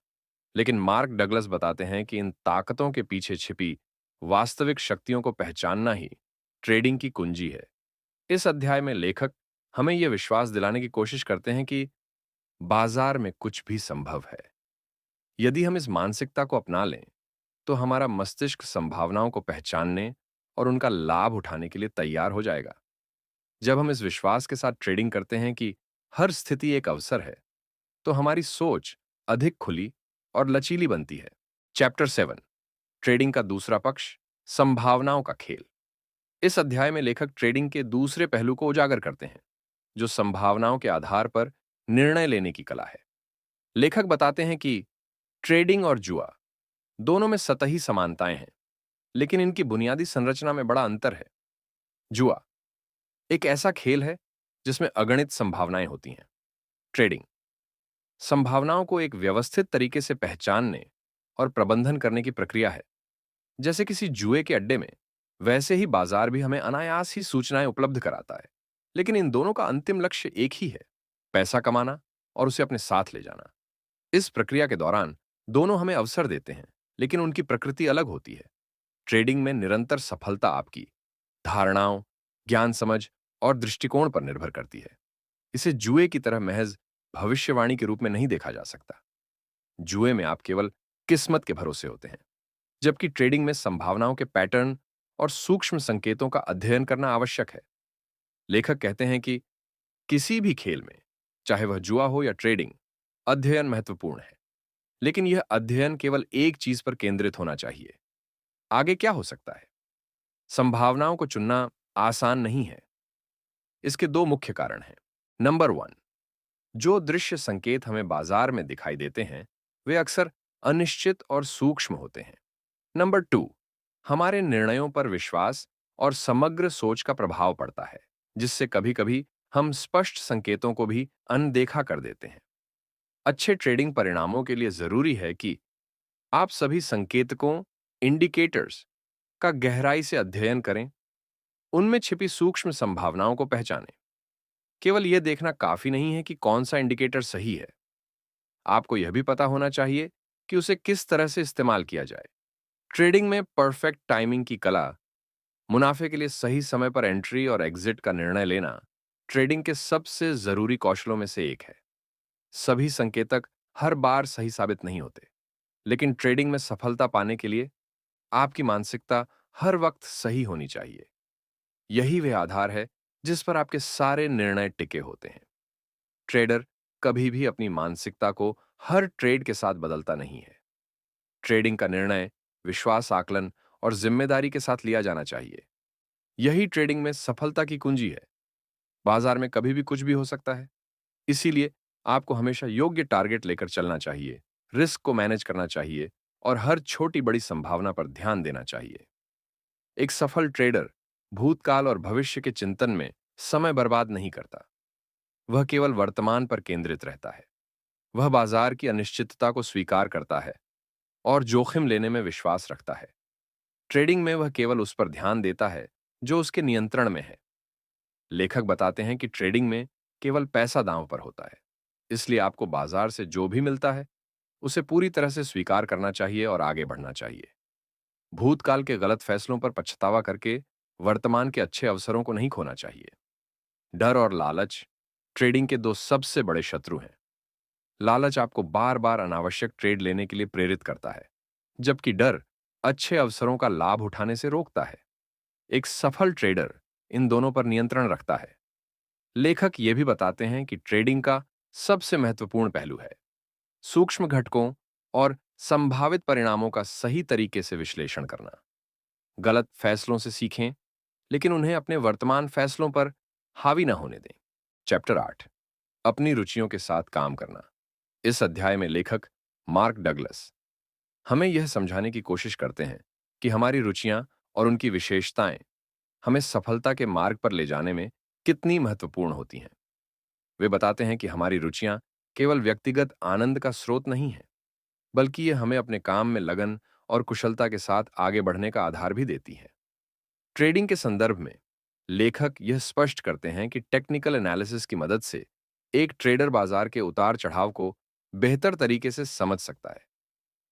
S1: लेकिन मार्क डगलस बताते हैं कि इन ताकतों के पीछे छिपी वास्तविक शक्तियों को पहचानना ही ट्रेडिंग की कुंजी है। इस अध्याय में लेखक हमें यह विश्वास दिलाने की कोशिश करते हैं कि बाजार में कुछ भी संभव है। यदि हम इस मानसिकता को अपना लें, तो हमारा मस्तिष्क संभावनाओं को पहचानने और उनका लाभ उठाने के लिए तैयार हो जाएगा। जब हम इस विश्वास के साथ ट्रेडिंग करते हैं कि हर स्थिति एक अवसर है, तो हमारी सोच अधिक खुली और लचीली बनती है। चैप्टर 7, ट्रेडिंग का दूसरा पक्ष, संभावनाओं का खेल। इस अध्याय में लेखक ट्रेडिंग के दूसरे पहलू को उजागर करते हैं, जो संभावनाओं के आधार पर निर्णय लेने की कला है। लेखक बताते हैं कि ट्रेडिंग और जुआ दोनों में सतही समानताएं हैं, लेकिन इनकी बुनियादी संरचना में बड़ा अंतर है। जुआ एक ऐसा खेल है जिसमें अगणित संभावनाएं होती हैं। ट्रेडिंग संभावनाओं को एक व्यवस्थित तरीके से पहचानने और प्रबंधन करने की प्रक्रिया है। जैसे किसी जुए के अड्डे में, वैसे ही बाजार भी हमें अनायास ही सूचनाएं उपलब्ध कराता है। लेकिन इन दोनों का अंतिम लक्ष्य एक ही है, पैसा कमाना और उसे अपने साथ ले जाना। इस प्रक्रिया के दौरान दोनों हमें अवसर देते हैं, लेकिन उनकी प्रकृति अलग होती है। ट्रेडिंग में निरंतर सफलता आपकी धारणाओं, ज्ञान समझ और दृष्टिकोण पर निर्भर करती है। इसे जुए की तरह महज भविष्यवाणी के रूप में नहीं देखा जा सकता। जुए में आप केवल किस्मत के भरोसे होते हैं, जबकि ट्रेडिंग में संभावनाओं के पैटर्न और सूक्ष्म संकेतों का अध्ययन करना आवश्यक है। लेखक कहते हैं कि किसी भी खेल में, चाहे वह जुआ हो या ट्रेडिंग, अध्ययन महत्वपूर्ण है। लेकिन यह अध्ययन केवल एक चीज पर केंद्रित होना चाहिए। आगे क्या हो सकता है? संभावनाओं को चुनना आसान नहीं है। इसके 2 मुख्य कारण हैं। नंबर 1, जो दृश्य संकेत हमें बाजार में दिखाई देते हैं, वे अक्सर अनिश्चित और सूक्ष्म होते हैं। नंबर 2, हमारे निर्णयों पर विश्वास और समग्र सोच का प्रभाव पड़ता है, जिससे कभी-कभी हम स्पष्ट संकेतों को भी अनदेखा कर देते हैं। अच्छे ट्रेडिंग परिणामों के लिए जरूरी है कि आप सभी संकेतकों, इंडिकेटर्स का गहराई से अध्ययन करें, उनमें छिपी सूक्ष्म संभावनाओं को पहचानें। केवल यह देखना काफी नहीं है कि कौन सा इंडिकेटर सही है। आपको यह भी पता होना चाहिए कि उसे किस तरह से इस्तेमाल किया जाए। ट्रेडिंग में परफेक्ट टाइमिंग की कला, मुनाफे के लिए सही समय पर एंट्री और एग्जिट का निर्णय लेना, ट्रेडिंग के सबसे जरूरी कौशलों में से एक है। सभी संकेतक हर बार सही साबित नहीं होते, लेकिन ट्रेडिंग में सफलता पाने के लिए आपकी मानसिकता हर वक्त सही होनी चाहिए। यही वह आधार है जिस पर आपके सारे निर्णय टिके होते हैं। ट्रेडर कभी भी अपनी मानसिकता को हर ट्रेड के साथ बदलता नहीं है। ट्रेडिंग का निर्णय विश्वास, आकलन और जिम्मेदारी के साथ लिया जाना चाहिए। यही ट्रेडिंग में सफलता की कुंजी है। बाजार में कभी भी कुछ भी हो सकता है, इसीलिए आपको हमेशा योग्य टारगेट लेकर चलना चाहिए, रिस्क को मैनेज करना चाहिए और हर छोटी बड़ी संभावना पर ध्यान देना चाहिए। एक सफल ट्रेडर भूतकाल और भविष्य के चिंतन में समय बर्बाद नहीं करता। वह केवल वर्तमान पर केंद्रित रहता है। वह बाजार की अनिश्चितता को स्वीकार करता है और जोखिम लेने में विश्वास रखता है। ट्रेडिंग में वह केवल उस पर ध्यान देता है जो उसके नियंत्रण में है। लेखक बताते हैं कि ट्रेडिंग में केवल पैसा दांव पर होता है, इसलिए आपको बाजार से जो भी मिलता है उसे पूरी तरह से स्वीकार करना चाहिए और आगे बढ़ना चाहिए। भूतकाल के गलत फैसलों पर पछतावा करके वर्तमान के अच्छे अवसरों को नहीं खोना चाहिए। डर और लालच ट्रेडिंग के दो सबसे बड़े शत्रु हैं। लालच आपको बार बार अनावश्यक ट्रेड लेने के लिए प्रेरित करता है, जबकि डर अच्छे अवसरों का लाभ उठाने से रोकता है। एक सफल ट्रेडर इन दोनों पर नियंत्रण रखता है। लेखक ये भी बताते हैं कि ट्रेडिंग का सबसे महत्वपूर्ण पहलू है सूक्ष्म घटकों और संभावित परिणामों का सही तरीके से विश्लेषण करना। गलत फैसलों से सीखें, लेकिन उन्हें अपने वर्तमान फैसलों पर हावी न होने दें। चैप्टर 8, अपनी रुचियों के साथ काम करना। इस अध्याय में लेखक मार्क डगलस हमें यह समझाने की कोशिश करते हैं कि हमारी रुचियां और उनकी विशेषताएं हमें सफलता के मार्ग पर ले जाने में कितनी महत्वपूर्ण होती हैं। वे बताते हैं कि हमारी रुचियां केवल व्यक्तिगत आनंद का स्रोत नहीं है, बल्कि ये हमें अपने काम में लगन और कुशलता के साथ आगे बढ़ने का आधार भी देती हैं। ट्रेडिंग के संदर्भ में लेखक यह स्पष्ट करते हैं कि टेक्निकल एनालिसिस की मदद से एक ट्रेडर बाजार के उतार चढ़ाव को बेहतर तरीके से समझ सकता है,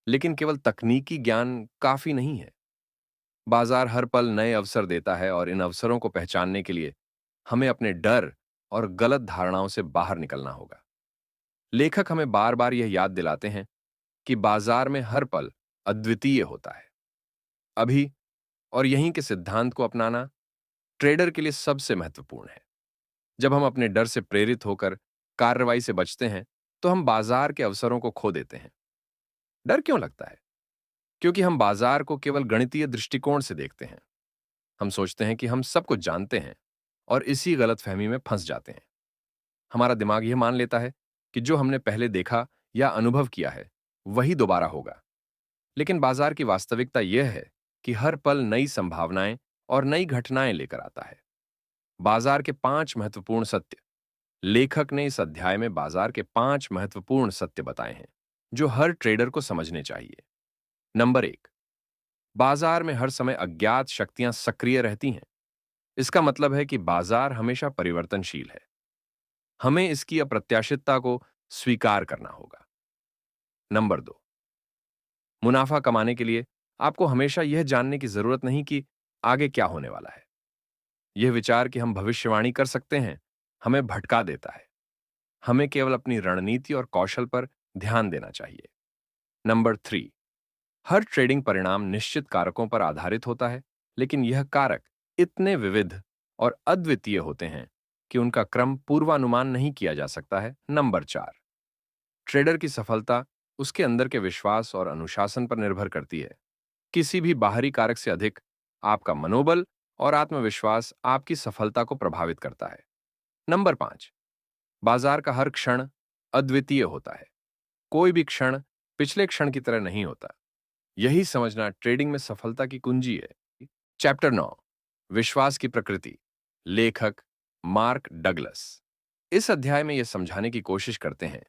S1: लेकिन केवल तकनीकी ज्ञान काफी नहीं है। बाजार हर पल नए अवसर देता है और इन अवसरों को पहचानने के लिए हमें अपने डर और गलत धारणाओं से बाहर निकलना होगा। लेखक हमें बार बार यह याद दिलाते हैं कि बाजार में हर पल अद्वितीय होता है। अभी और यहीं के सिद्धांत को अपनाना ट्रेडर के लिए सबसे महत्वपूर्ण है। जब हम अपने डर से प्रेरित होकर कार्रवाई से बचते हैं, तो हम बाजार के अवसरों को खो देते हैं। डर क्यों लगता है? क्योंकि हम बाजार को केवल गणितीय दृष्टिकोण से देखते हैं। हम सोचते हैं कि हम सब कुछ जानते हैं और इसी गलतफहमी में फंस जाते हैं। हमारा दिमाग यह मान लेता है कि जो हमने पहले देखा या अनुभव किया है, वही दोबारा होगा। लेकिन बाजार की वास्तविकता यह है कि हर पल नई संभावनाएं और नई घटनाएं लेकर आता है। बाजार के 5 महत्वपूर्ण सत्य। लेखक ने इस अध्याय में बाजार के 5 महत्वपूर्ण सत्य बताए हैं, जो हर ट्रेडर को समझने चाहिए। नंबर 1, बाजार में हर समय अज्ञात शक्तियां सक्रिय रहती हैं। इसका मतलब है कि बाजार हमेशा परिवर्तनशील है। हमें इसकी अप्रत्याशितता को स्वीकार करना होगा। नंबर 2, मुनाफा कमाने के लिए आपको हमेशा यह जानने की जरूरत नहीं कि आगे क्या होने वाला है। यह विचार कि हम भविष्यवाणी कर सकते हैं, हमें भटका देता है। हमें केवल अपनी रणनीति और कौशल पर ध्यान देना चाहिए। नंबर 3, हर ट्रेडिंग परिणाम निश्चित कारकों पर आधारित होता है, लेकिन यह कारक इतने विविध और अद्वितीय होते हैं कि उनका क्रम पूर्वानुमान नहीं किया जा सकता है। नंबर 4, ट्रेडर की सफलता उसके अंदर के विश्वास और अनुशासन पर निर्भर करती है। किसी भी बाहरी कारक से अधिक आपका मनोबल और आत्मविश्वास आपकी सफलता को प्रभावित करता है। नंबर 5, बाजार का हर क्षण अद्वितीय होता है। कोई भी क्षण पिछले क्षण की तरह नहीं होता। यही समझना ट्रेडिंग में सफलता की कुंजी है। चैप्टर 9, विश्वास की प्रकृति। लेखक मार्क डगलस इस अध्याय में यह समझाने की कोशिश करते हैं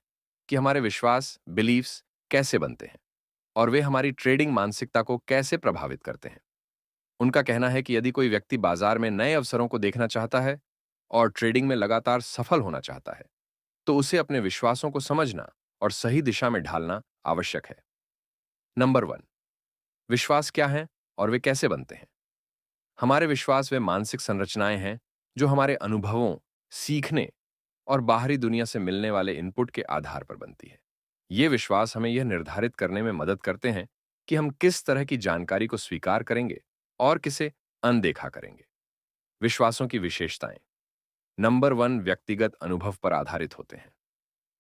S1: कि हमारे विश्वास बिलीफ्स कैसे बनते हैं और वे हमारी ट्रेडिंग मानसिकता को कैसे प्रभावित करते हैं। उनका कहना है कि यदि कोई व्यक्ति बाजार में नए अवसरों को देखना चाहता है और ट्रेडिंग में लगातार सफल होना चाहता है, तो उसे अपने विश्वासों को समझना और सही दिशा में ढालना आवश्यक है। नंबर 1, विश्वास क्या है और वे कैसे बनते हैं? हमारे विश्वास वे मानसिक संरचनाएं हैं जो हमारे अनुभवों, सीखने और बाहरी दुनिया से मिलने वाले इनपुट के आधार पर बनती है। ये विश्वास हमें यह निर्धारित करने में मदद करते हैं कि हम किस तरह की जानकारी को स्वीकार करेंगे और किसे अनदेखा करेंगे। विश्वासों की विशेषताएं। नंबर 1, व्यक्तिगत अनुभव पर आधारित होते हैं।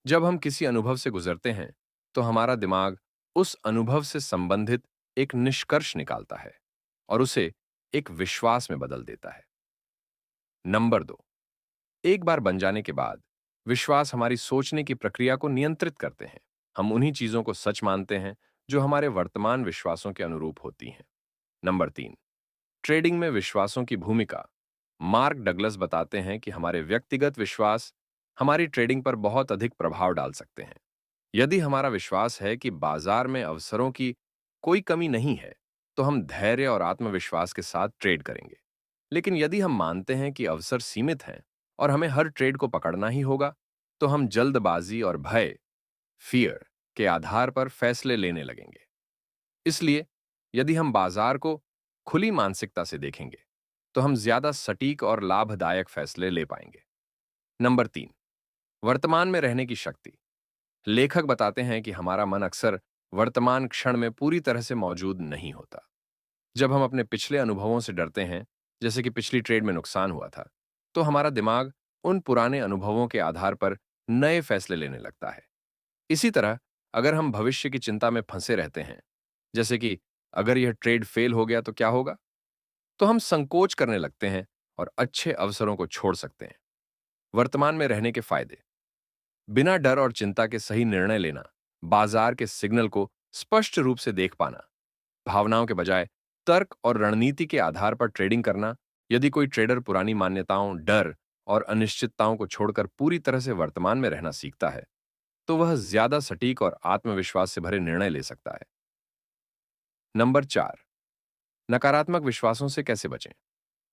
S1: जब हम किसी अनुभव से गुजरते हैं, तो हमारा दिमाग उस अनुभव से संबंधित एक निष्कर्ष निकालता है और उसे एक विश्वास में बदल देता है। नंबर 2, एक बार बन जाने के बाद विश्वास हमारी सोचने की प्रक्रिया को नियंत्रित करते हैं। हम उन्हीं चीजों को सच मानते हैं जो हमारे वर्तमान विश्वासों के अनुरूप होती हैं। नंबर 3, ट्रेडिंग में विश्वासों की भूमिका। मार्क डगलस बताते हैं कि हमारे व्यक्तिगत विश्वास हमारी ट्रेडिंग पर बहुत अधिक प्रभाव डाल सकते हैं। यदि हमारा विश्वास है कि बाजार में अवसरों की कोई कमी नहीं है, तो हम धैर्य और आत्मविश्वास के साथ ट्रेड करेंगे। लेकिन यदि हम मानते हैं कि अवसर सीमित हैं और हमें हर ट्रेड को पकड़ना ही होगा, तो हम जल्दबाजी और भय, फियर के आधार पर फैसले लेने लगेंगे। इसलिए यदि हम बाजार को खुली मानसिकता से देखेंगे, तो हम ज्यादा सटीक और लाभदायक फैसले ले पाएंगे। नंबर 3, वर्तमान में रहने की शक्ति। लेखक बताते हैं कि हमारा मन अक्सर वर्तमान क्षण में पूरी तरह से मौजूद नहीं होता। जब हम अपने पिछले अनुभवों से डरते हैं, जैसे कि पिछली ट्रेड में नुकसान हुआ था, तो हमारा दिमाग उन पुराने अनुभवों के आधार पर नए फैसले लेने लगता है। इसी तरह, अगर हम भविष्य की चिंता में फंसे रहते हैं, जैसे कि अगर यह ट्रेड फेल हो गया तो क्या होगा, तो हम संकोच करने लगते हैं और अच्छे अवसरों को छोड़ सकते हैं। वर्तमान में रहने के फायदे। बिना डर और चिंता के सही निर्णय लेना, बाजार के सिग्नल को स्पष्ट रूप से देख पाना, भावनाओं के बजाय तर्क और रणनीति के आधार पर ट्रेडिंग करना। यदि कोई ट्रेडर पुरानी मान्यताओं, डर और अनिश्चितताओं को छोड़कर पूरी तरह से वर्तमान में रहना सीखता है, तो वह ज्यादा सटीक और आत्मविश्वास से भरे निर्णय ले सकता है। नंबर 4, नकारात्मक विश्वासों से कैसे बचें?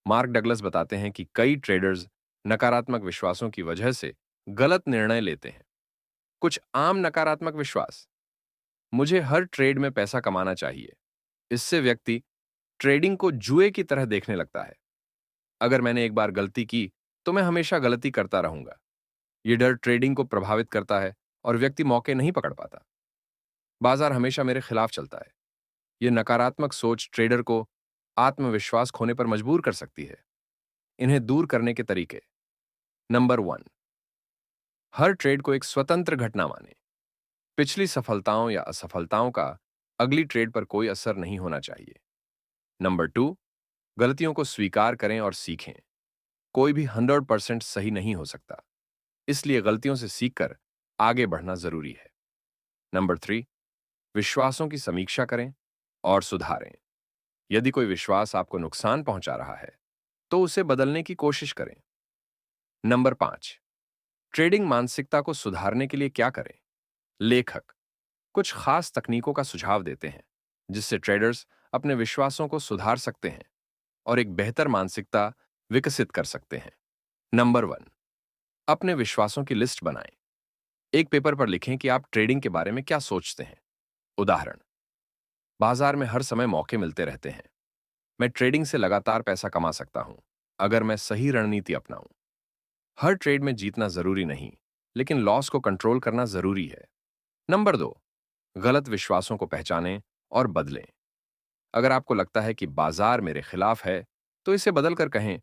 S1: मार्क डगलस बताते हैं कि कई ट्रेडर्स नकारात्मक विश्वासों की वजह से गलत निर्णय लेते हैं। कुछ आम नकारात्मक विश्वास। मुझे हर ट्रेड में पैसा कमाना चाहिए। इससे व्यक्ति ट्रेडिंग को जुए की तरह देखने लगता है। अगर मैंने एक बार गलती की, तो मैं हमेशा गलती करता रहूंगा। यह डर ट्रेडिंग को प्रभावित करता है और व्यक्ति मौके नहीं पकड़ पाता। बाजार हमेशा मेरे खिलाफ चलता है। यह नकारात्मक सोच ट्रेडर को आत्मविश्वास खोने पर मजबूर कर सकती है। इन्हें दूर करने के तरीके। नंबर 1, हर ट्रेड को एक स्वतंत्र घटना माने। पिछली सफलताओं या असफलताओं का अगली ट्रेड पर कोई असर नहीं होना चाहिए। नंबर 2, गलतियों को स्वीकार करें और सीखें। कोई भी 100% सही नहीं हो सकता, इसलिए गलतियों से सीखकर आगे बढ़ना जरूरी है। नंबर 3, विश्वासों की समीक्षा करें और सुधारें। यदि कोई विश्वास आपको नुकसान पहुंचा रहा है, तो उसे बदलने की कोशिश करें। नंबर 5, ट्रेडिंग मानसिकता को सुधारने के लिए क्या करें? लेखक कुछ खास तकनीकों का सुझाव देते हैं जिससे ट्रेडर्स अपने विश्वासों को सुधार सकते हैं और एक बेहतर मानसिकता विकसित कर सकते हैं। नंबर 1, अपने विश्वासों की लिस्ट बनाएं। एक पेपर पर लिखें कि आप ट्रेडिंग के बारे में क्या सोचते हैं। उदाहरण, बाजार में हर समय मौके मिलते रहते हैं। मैं ट्रेडिंग से लगातार पैसा कमा सकता हूं अगर मैं सही रणनीति अपनाऊं। हर ट्रेड में जीतना जरूरी नहीं, लेकिन लॉस को कंट्रोल करना जरूरी है। नंबर 2, गलत विश्वासों को पहचानें और बदलें। अगर आपको लगता है कि बाजार मेरे खिलाफ है, तो इसे बदलकर कहें,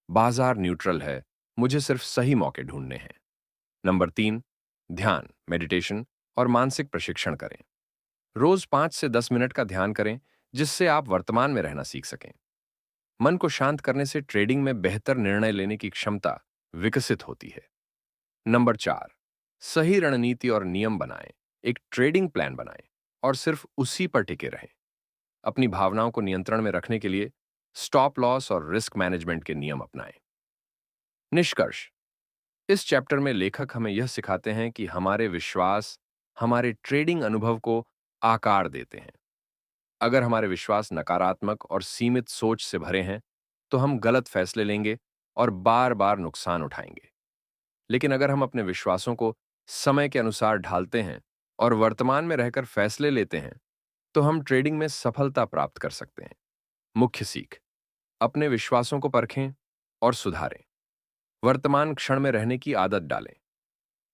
S1: बाजार न्यूट्रल है, मुझे सिर्फ सही मौके ढूंढने हैं। नंबर 3, ध्यान, मेडिटेशन और मानसिक प्रशिक्षण करें। रोज 5 से 10 मिनट का ध्यान करें, जिससे आप वर्तमान में रहना सीख सकें। मन को शांत करने से ट्रेडिंग में बेहतर निर्णय लेने की क्षमता विकसित होती है। नंबर 4, सही रणनीति और नियम बनाएं। एक ट्रेडिंग प्लान बनाएं और सिर्फ उसी पर टिके रहें। अपनी भावनाओं को नियंत्रण में रखने के लिए स्टॉप लॉस और रिस्क मैनेजमेंट के नियम अपनाएं। निष्कर्ष, इस चैप्टर में लेखक हमें यह सिखाते हैं कि हमारे विश्वास हमारे ट्रेडिंग अनुभव को आकार देते हैं। अगर हमारे विश्वास नकारात्मक और सीमित सोच से भरे हैं, तो हम गलत फैसले लेंगे और बार बार नुकसान उठाएंगे। लेकिन अगर हम अपने विश्वासों को समय के अनुसार ढालते हैं और वर्तमान में रहकर फैसले लेते हैं, तो हम ट्रेडिंग में सफलता प्राप्त कर सकते हैं। मुख्य सीख, अपने विश्वासों को परखें और सुधारें। वर्तमान क्षण में रहने की आदत डालें।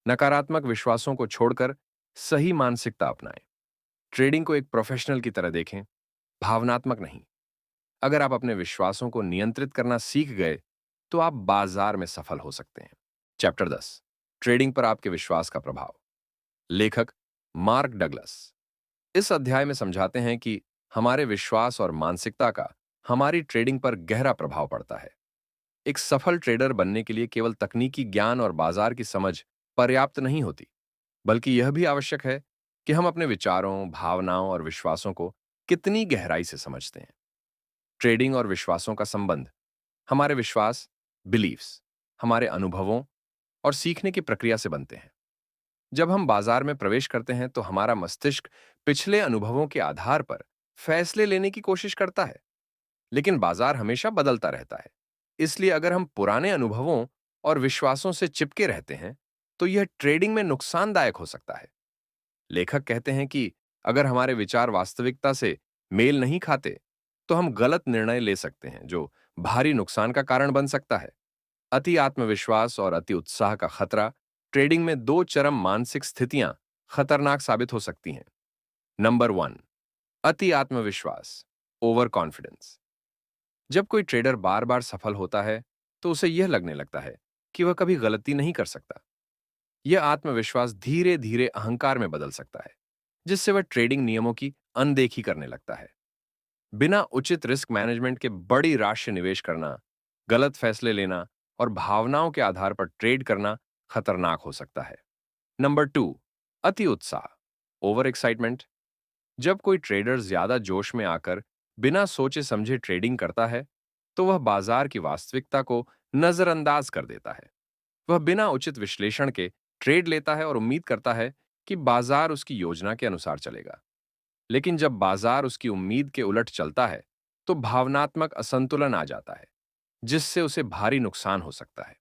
S1: नकारात्मक विश्वासों को छोड़कर सही मानसिकता अपनाएं। ट्रेडिंग को एक प्रोफेशनल की तरह देखें, भावनात्मक नहीं। अगर आप अपने विश्वासों को नियंत्रित करना सीख गए, तो आप बाजार में सफल हो सकते हैं। चैप्टर 10, ट्रेडिंग पर आपके विश्वास का प्रभाव। लेखक मार्क डगलस इस अध्याय में समझाते हैं कि हमारे विश्वास और मानसिकता का हमारी ट्रेडिंग पर गहरा प्रभाव पड़ता है। एक सफल ट्रेडर बनने के लिए केवल तकनीकी ज्ञान और बाजार की समझ पर्याप्त नहीं होती, बल्कि यह भी आवश्यक है कि हम अपने विचारों, भावनाओं और विश्वासों को कितनी गहराई से समझते हैं। ट्रेडिंग और विश्वासों का संबंध, हमारे विश्वास, बिलीव्स, हमारे अनुभवों और सीखने की प्रक्रिया से बनते हैं। जब हम बाजार में प्रवेश करते हैं, तो हमारा मस्तिष्क पिछले अनुभवों के आधार पर फैसले लेने की कोशिश करता है, लेकिन बाजार हमेशा बदलता रहता है। इसलिए अगर हम पुराने अनुभवों और विश्वासों से चिपके रहते हैं, तो यह ट्रेडिंग में नुकसानदायक हो सकता है। लेखक कहते हैं कि अगर हमारे विचार वास्तविकता से मेल नहीं खाते, तो हम गलत निर्णय ले सकते हैं, जो भारी नुकसान का कारण बन सकता है। अति आत्मविश्वास और अति उत्साह का खतरा, ट्रेडिंग में दो चरम मानसिक स्थितियां खतरनाक साबित हो सकती हैं। नंबर 1, अति आत्मविश्वास, ओवर कॉन्फिडेंस। जब कोई ट्रेडर बार बार सफल होता है, तो उसे यह लगने लगता है कि वह कभी गलती नहीं कर सकता। यह आत्मविश्वास धीरे धीरे अहंकार में बदल सकता है, जिससे वह ट्रेडिंग नियमों की अनदेखी करने लगता है। बिना उचित रिस्क मैनेजमेंट के बड़ी राशि निवेश करना, गलत फैसले लेना और भावनाओं के आधार पर ट्रेड करना खतरनाक हो सकता है। नंबर 2, अति उत्साह, ओवर एक्साइटमेंट। जब कोई ट्रेडर ज्यादा जोश में आकर बिना सोचे समझे ट्रेडिंग करता है, तो वह बाजार की वास्तविकता को नजरअंदाज कर देता है। वह बिना उचित विश्लेषण के ट्रेड लेता है और उम्मीद करता है कि बाजार उसकी योजना के अनुसार चलेगा। लेकिन जब बाजार उसकी उम्मीद के उलट चलता है, तो भावनात्मक असंतुलन आ जाता है, जिससे उसे भारी नुकसान हो सकता है।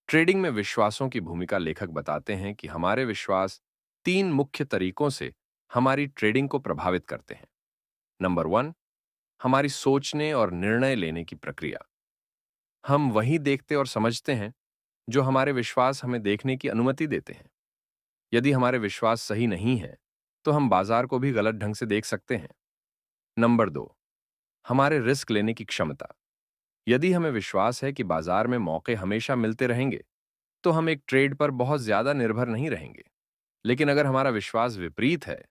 S1: ट्रेडिंग में विश्वासों की भूमिका, लेखक बताते हैं कि हमारे विश्वास 3 मुख्य तरीकों से हमारी ट्रेडिंग को प्रभावित करते हैं। नंबर 1, हमारी सोचने और निर्णय लेने की प्रक्रिया। हम वही देखते और समझते हैं जो हमारे विश्वास हमें देखने की अनुमति देते हैं। यदि हमारे विश्वास सही नहीं है, तो हम बाजार को भी गलत ढंग से देख सकते हैं। नंबर 2, हमारे रिस्क लेने की क्षमता। यदि हमें विश्वास है कि बाजार में मौके हमेशा मिलते रहेंगे, तो हम एक ट्रेड पर बहुत ज्यादा निर्भर नहीं रहेंगे। लेकिन अगर हमारा विश्वास विपरीत है,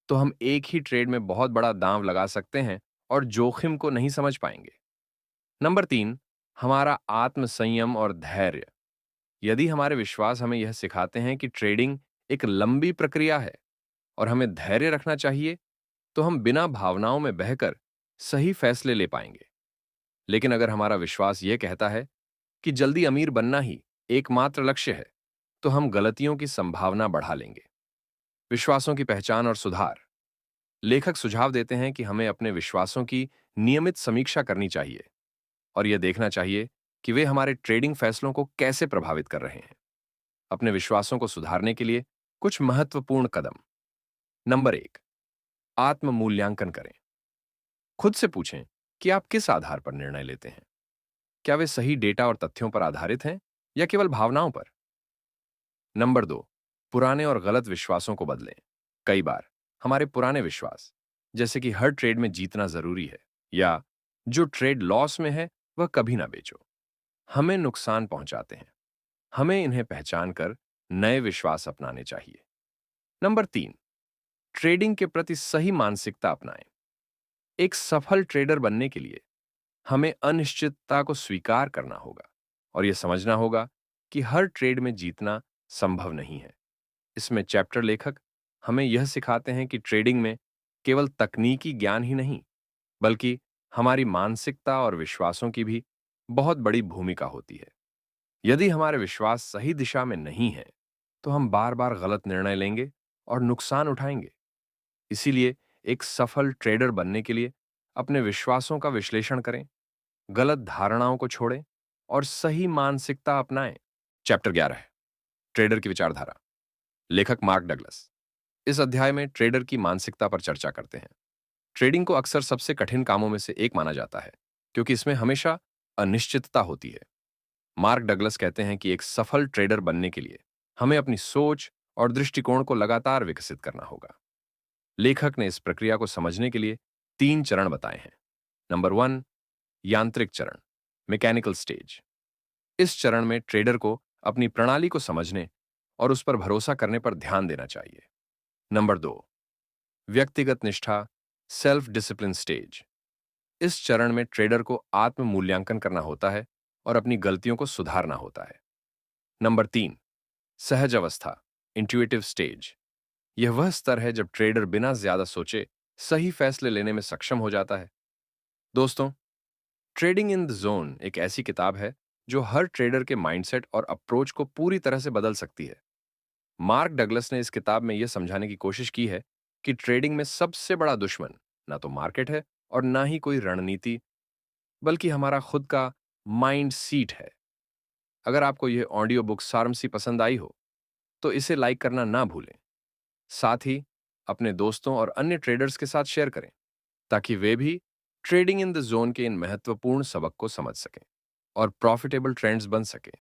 S1: तो हम एक ही ट्रेड में बहुत बड़ा दांव लगा सकते हैं और जोखिम को नहीं समझ पाएंगे। नंबर 3, हमारा आत्मसंयम और धैर्य। यदि हमारे विश्वास हमें यह सिखाते हैं कि ट्रेडिंग एक लंबी प्रक्रिया है और हमें धैर्य रखना चाहिए, तो हम बिना भावनाओं में बहकर सही फैसले ले पाएंगे। लेकिन अगर हमारा विश्वास यह कहता है कि जल्दी अमीर बनना ही एकमात्र लक्ष्य है, तो हम गलतियों की संभावना बढ़ा लेंगे। विश्वासों की पहचान और सुधार। लेखक सुझाव देते हैं कि हमें अपने विश्वासों की नियमित समीक्षा करनी चाहिए और यह देखना चाहिए कि वे हमारे ट्रेडिंग फैसलों को कैसे प्रभावित कर रहे हैं। अपने विश्वासों को सुधारने के लिए कुछ महत्वपूर्ण कदम। नंबर 1, आत्म मूल्यांकन करें। खुद से पूछें कि आप किस आधार पर निर्णय लेते हैं। क्या वे सही डेटा और तथ्यों पर आधारित हैं या केवल भावनाओं पर? नंबर 2, पुराने और गलत विश्वासों को बदलें। कई बार हमारे पुराने विश्वास, जैसे कि हर ट्रेड में जीतना जरूरी है या जो ट्रेड लॉस में है वह कभी ना बेचो, हमें नुकसान पहुंचाते हैं। हमें इन्हें पहचान कर नए विश्वास अपनाने चाहिए। नंबर 3, ट्रेडिंग के प्रति सही मानसिकता अपनाएं। एक सफल ट्रेडर बनने के लिए हमें अनिश्चितता को स्वीकार करना होगा और यह समझना होगा कि हर ट्रेड में जीतना संभव नहीं है। इसमें चैप्टर लेखक हमें यह सिखाते हैं कि ट्रेडिंग में केवल तकनीकी ज्ञान ही नहीं, बल्कि हमारी मानसिकता और विश्वासों की भी बहुत बड़ी भूमिका होती है। यदि हमारे विश्वास सही दिशा में नहीं है, तो हम बार-बार गलत निर्णय लेंगे और नुकसान उठाएंगे। इसीलिए एक सफल ट्रेडर बनने के लिए अपने विश्वासों का विश्लेषण करें, गलत धारणाओं को छोड़ें और सही मानसिकता अपनाएं। चैप्टर 11 है ट्रेडर की विचारधारा। लेखक मार्क डगलस इस अध्याय में ट्रेडर की मानसिकता पर चर्चा करते हैं। ट्रेडिंग को अक्सर सबसे कठिन कामों में से एक माना जाता है, क्योंकि इसमें हमेशा अनिश्चितता होती है। मार्क डगलस कहते हैं कि एक सफल ट्रेडर बनने के लिए हमें अपनी सोच और दृष्टिकोण को लगातार विकसित करना होगा। लेखक ने इस प्रक्रिया को समझने के लिए 3 चरण बताए हैं। नंबर 1, यांत्रिक चरण, मैकेनिकल स्टेज। इस चरण में ट्रेडर को अपनी प्रणाली को समझने और उस पर भरोसा करने पर ध्यान देना चाहिए। नंबर 2, व्यक्तिगत निष्ठा, सेल्फ डिसिप्लिन स्टेज। इस चरण में ट्रेडर को आत्म मूल्यांकन करना होता है और अपनी गलतियों को सुधारना होता है। नंबर 3, सहज अवस्था, इंट्यूटिव स्टेज। यह वह स्तर है जब ट्रेडर बिना ज्यादा सोचे सही फैसले लेने में सक्षम हो जाता है। दोस्तों, ट्रेडिंग इन द जोन एक ऐसी किताब है जो हर ट्रेडर के माइंडसेट और अप्रोच को पूरी तरह से बदल सकती है। मार्क डगलस ने इस किताब में यह समझाने की कोशिश की है कि ट्रेडिंग में सबसे बड़ा दुश्मन ना तो मार्केट है और ना ही कोई रणनीति, बल्कि हमारा खुद का माइंड सीट है। अगर आपको यह ऑडियो बुक सारमसी पसंद आई हो, तो इसे लाइक करना ना भूलें। साथ ही अपने दोस्तों और अन्य ट्रेडर्स के साथ शेयर करें, ताकि वे भी ट्रेडिंग इन द जोन के इन महत्वपूर्ण सबक को समझ सकें और प्रॉफिटेबल ट्रेंड्स बन सकें।